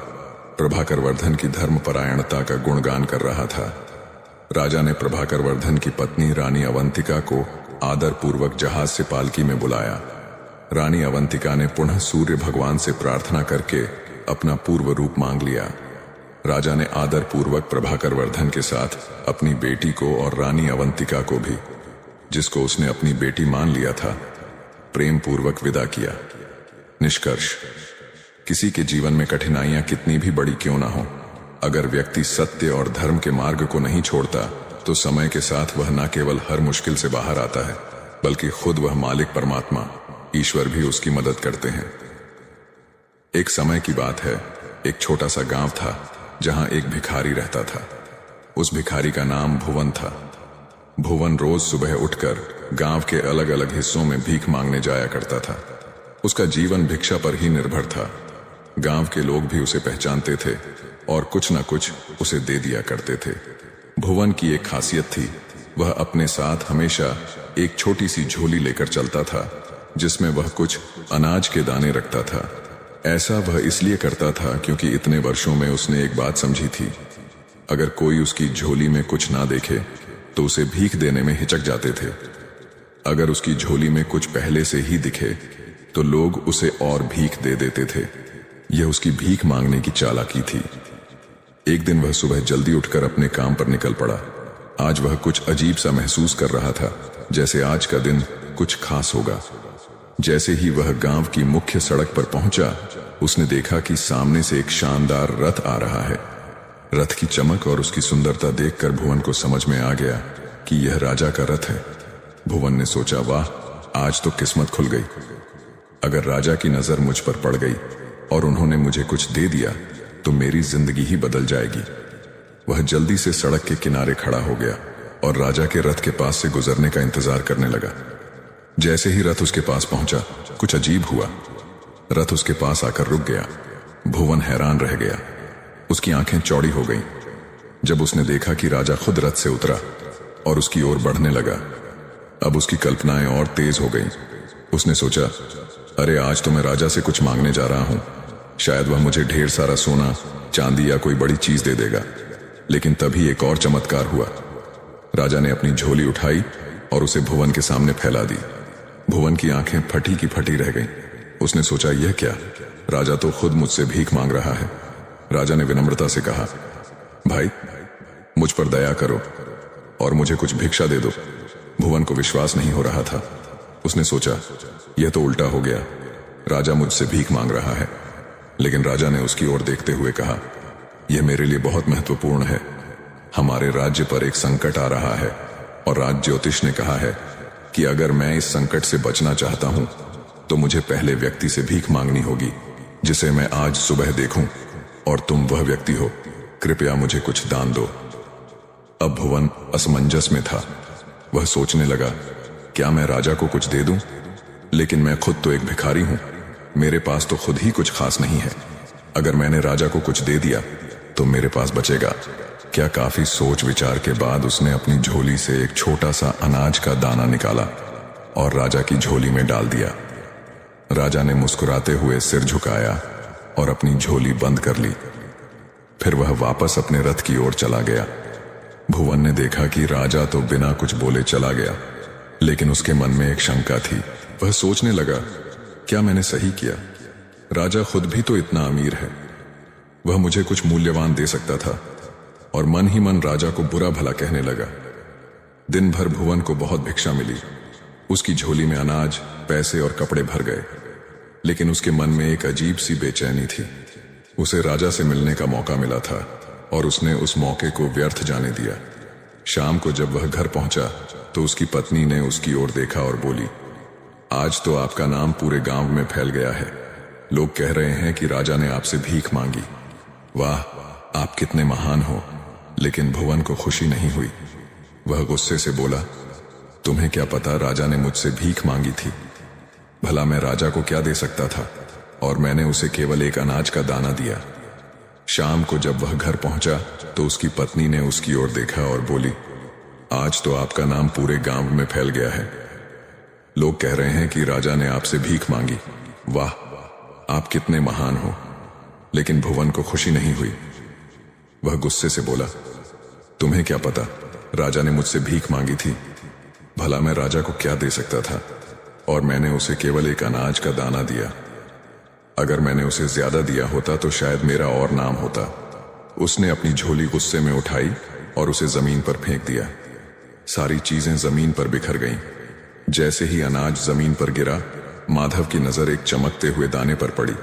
प्रभाकर वर्धन की धर्मपरायणता का गुणगान कर रहा था। राजा ने प्रभाकर वर्धन की पत्नी रानी अवंतिका को आदर पूर्वक जहाज से पालकी में बुलाया। रानी अवंतिका ने पुनः सूर्य भगवान से प्रार्थना करके अपना पूर्व रूप मांग लिया। राजा ने आदर पूर्वक प्रभाकर वर्धन के साथ अपनी बेटी को और रानी अवंतिका को भी, जिसको उसने अपनी बेटी मान लिया था, प्रेम पूर्वक विदा किया। निष्कर्ष, किसी के जीवन में कठिनाइयां कितनी भी बड़ी क्यों ना हो, अगर व्यक्ति सत्य और धर्म के मार्ग को नहीं छोड़ता तो समय के साथ वह न केवल हर मुश्किल से बाहर आता है, बल्कि खुद वह मालिक परमात्मा ईश्वर भी उसकी मदद करते हैं। एक समय की बात है, एक छोटा सा गांव था जहां एक भिखारी रहता था। उस भिखारी का नाम भुवन था। भुवन रोज सुबह उठकर गांव के अलग अलग हिस्सों में भीख मांगने जाया करता था। उसका जीवन भिक्षा पर ही निर्भर था। गांव के लोग भी उसे पहचानते थे और कुछ न कुछ उसे दे दिया करते थे। भुवन की एक खासियत थी, वह अपने साथ हमेशा एक छोटी सी झोली लेकर चलता था जिसमें वह कुछ अनाज के दाने रखता था। ऐसा वह इसलिए करता था क्योंकि इतने वर्षों में उसने एक बात समझी थी, अगर कोई उसकी झोली में कुछ ना देखे तो उसे भीख देने में हिचक जाते थे। अगर उसकी झोली में कुछ पहले से ही दिखे तो लोग उसे और भीख दे देते थे। यह उसकी भीख मांगने की चालाकी थी। एक दिन वह सुबह जल्दी उठकर अपने काम पर निकल पड़ा। आज वह कुछ अजीब सा महसूस कर रहा था, जैसे आज का दिन कुछ खास होगा। जैसे ही वह गांव की मुख्य सड़क पर पहुंचा, उसने देखा कि सामने से एक शानदार रथ आ रहा है। रथ की चमक और उसकी सुंदरता देखकर भुवन को समझ में आ गया कि यह राजा का रथ है। भुवन ने सोचा, वाह, आज तो किस्मत खुल गई। अगर राजा की नजर मुझ पर पड़ गई और उन्होंने मुझे कुछ दे दिया तो मेरी जिंदगी ही बदल जाएगी। वह जल्दी से सड़क के किनारे खड़ा हो गया और राजा के रथ के पास से गुजरने का इंतजार करने लगा। जैसे ही रथ उसके पास पहुंचा, कुछ अजीब हुआ। रथ उसके पास आकर रुक गया। भुवन हैरान रह गया। उसकी आंखें चौड़ी हो गईं जब उसने देखा कि राजा खुद रथ से उतरा और उसकी ओर बढ़ने लगा। अब उसकी कल्पनाएं और तेज हो गईं। उसने सोचा, अरे आज तो मैं राजा से कुछ मांगने जा रहा हूं, शायद वह मुझे ढेर सारा सोना, चांदी या कोई बड़ी चीज दे देगा। लेकिन तभी एक और चमत्कार हुआ। राजा ने अपनी झोली उठाई और उसे भुवन के सामने फैला दी। भुवन की आंखें फटी की फटी रह गईं। उसने सोचा, यह क्या, राजा तो खुद मुझसे भीख मांग रहा है। राजा ने विनम्रता से कहा, भाई, मुझ पर दया करो और मुझे कुछ भिक्षा दे दो। भुवन को विश्वास नहीं हो रहा था। उसने सोचा, यह तो उल्टा हो गया, राजा मुझसे भीख मांग रहा है। लेकिन राजा ने उसकी ओर देखते हुए कहा, यह मेरे लिए बहुत महत्वपूर्ण है। हमारे राज्य पर एक संकट आ रहा है और राज ज्योतिष ने कहा है कि अगर मैं इस संकट से बचना चाहता हूं तो मुझे पहले व्यक्ति से भीख मांगनी होगी जिसे मैं आज सुबह देखूं, और तुम वह व्यक्ति हो। कृपया मुझे कुछ दान दो। अब भुवन असमंजस में था। वह सोचने लगा, क्या मैं राजा को कुछ दे दूं? लेकिन मैं खुद तो एक भिखारी हूं, मेरे पास तो खुद ही कुछ खास नहीं है। अगर मैंने राजा को कुछ दे दिया तो मेरे पास बचेगा क्या? काफी सोच विचार के बाद उसने अपनी झोली से एक छोटा सा अनाज का दाना निकाला और राजा की झोली में डाल दिया। राजा ने मुस्कुराते हुए सिर झुकाया और अपनी झोली बंद कर ली। फिर वह वापस अपने रथ की ओर चला गया। भुवन ने देखा कि राजा तो बिना कुछ बोले चला गया, लेकिन उसके मन में एक शंका थी। वह सोचने लगा, क्या मैंने सही किया? राजा खुद भी तो इतना अमीर है, वह मुझे कुछ मूल्यवान दे सकता था। और मन ही मन राजा को बुरा भला कहने लगा। दिन भर भुवन को बहुत भिक्षा मिली। उसकी झोली में अनाज, पैसे और कपड़े भर गए, लेकिन उसके मन में एक अजीब सी बेचैनी थी। उसे राजा से मिलने का मौका मिला था और उसने उस मौके को व्यर्थ जाने दिया। शाम को जब वह घर पहुंचा तो उसकी पत्नी ने उसकी ओर देखा और बोली, आज तो आपका नाम पूरे गांव में फैल गया है। लोग कह रहे हैं कि राजा ने आपसे भीख मांगी। वाह, आप कितने महान हो। लेकिन भुवन को खुशी नहीं हुई। वह गुस्से से बोला, तुम्हें क्या पता राजा ने मुझसे भीख मांगी थी? भला मैं राजा को क्या दे सकता था? और मैंने उसे केवल एक अनाज का दाना दिया। शाम को जब वह घर पहुंचा तो उसकी पत्नी ने उसकी ओर देखा और बोली, आज तो आपका नाम पूरे गांव में फैल गया है। लोग कह रहे हैं कि राजा ने आपसे भीख मांगी। वाह, आप कितने महान हो। लेकिन भुवन को खुशी नहीं हुई। वह गुस्से से बोला, तुम्हें क्या पता राजा ने मुझसे भीख मांगी थी? भला मैं राजा को क्या दे सकता था? और मैंने उसे केवल एक अनाज का दाना दिया। अगर मैंने उसे ज्यादा दिया होता तो शायद मेरा और नाम होता। उसने अपनी झोली गुस्से में उठाई और उसे जमीन पर फेंक दिया। सारी चीजें जमीन पर बिखर गईं। जैसे ही अनाज जमीन पर गिरा, माधव की नजर एक चमकते हुए दाने पर पड़ी।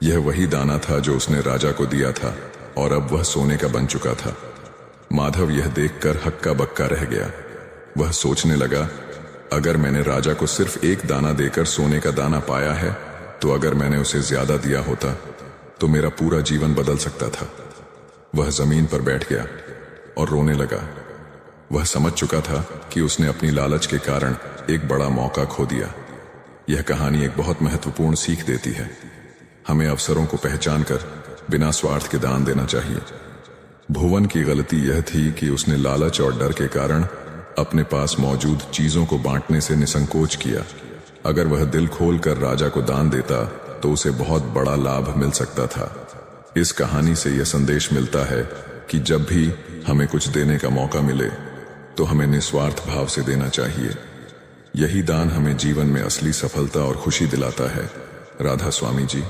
यह वही दाना था जो उसने राजा को दिया था और अब वह सोने का बन चुका था। माधव यह देखकर हक्का बक्का रह गया। वह सोचने लगा, अगर मैंने राजा को सिर्फ एक दाना देकर सोने का दाना पाया है, तो अगर मैंने उसे ज्यादा दिया होता तो मेरा पूरा जीवन बदल सकता था। वह जमीन पर बैठ गया और रोने लगा। वह समझ चुका था कि उसने अपनी लालच के कारण एक बड़ा मौका खो दिया। यह कहानी एक बहुत महत्वपूर्ण सीख देती है। हमें अवसरों को पहचान कर बिना स्वार्थ के दान देना चाहिए। भुवन की गलती यह थी कि उसने लालच और डर के कारण अपने पास मौजूद चीजों को बांटने से निसंकोच किया। अगर वह दिल खोलकर राजा को दान देता तो उसे बहुत बड़ा लाभ मिल सकता था। इस कहानी से यह संदेश मिलता है कि जब भी हमें कुछ देने का मौका मिले तो हमें निस्वार्थ भाव से देना चाहिए। यही दान हमें जीवन में असली सफलता और खुशी दिलाता है। राधा स्वामी जी।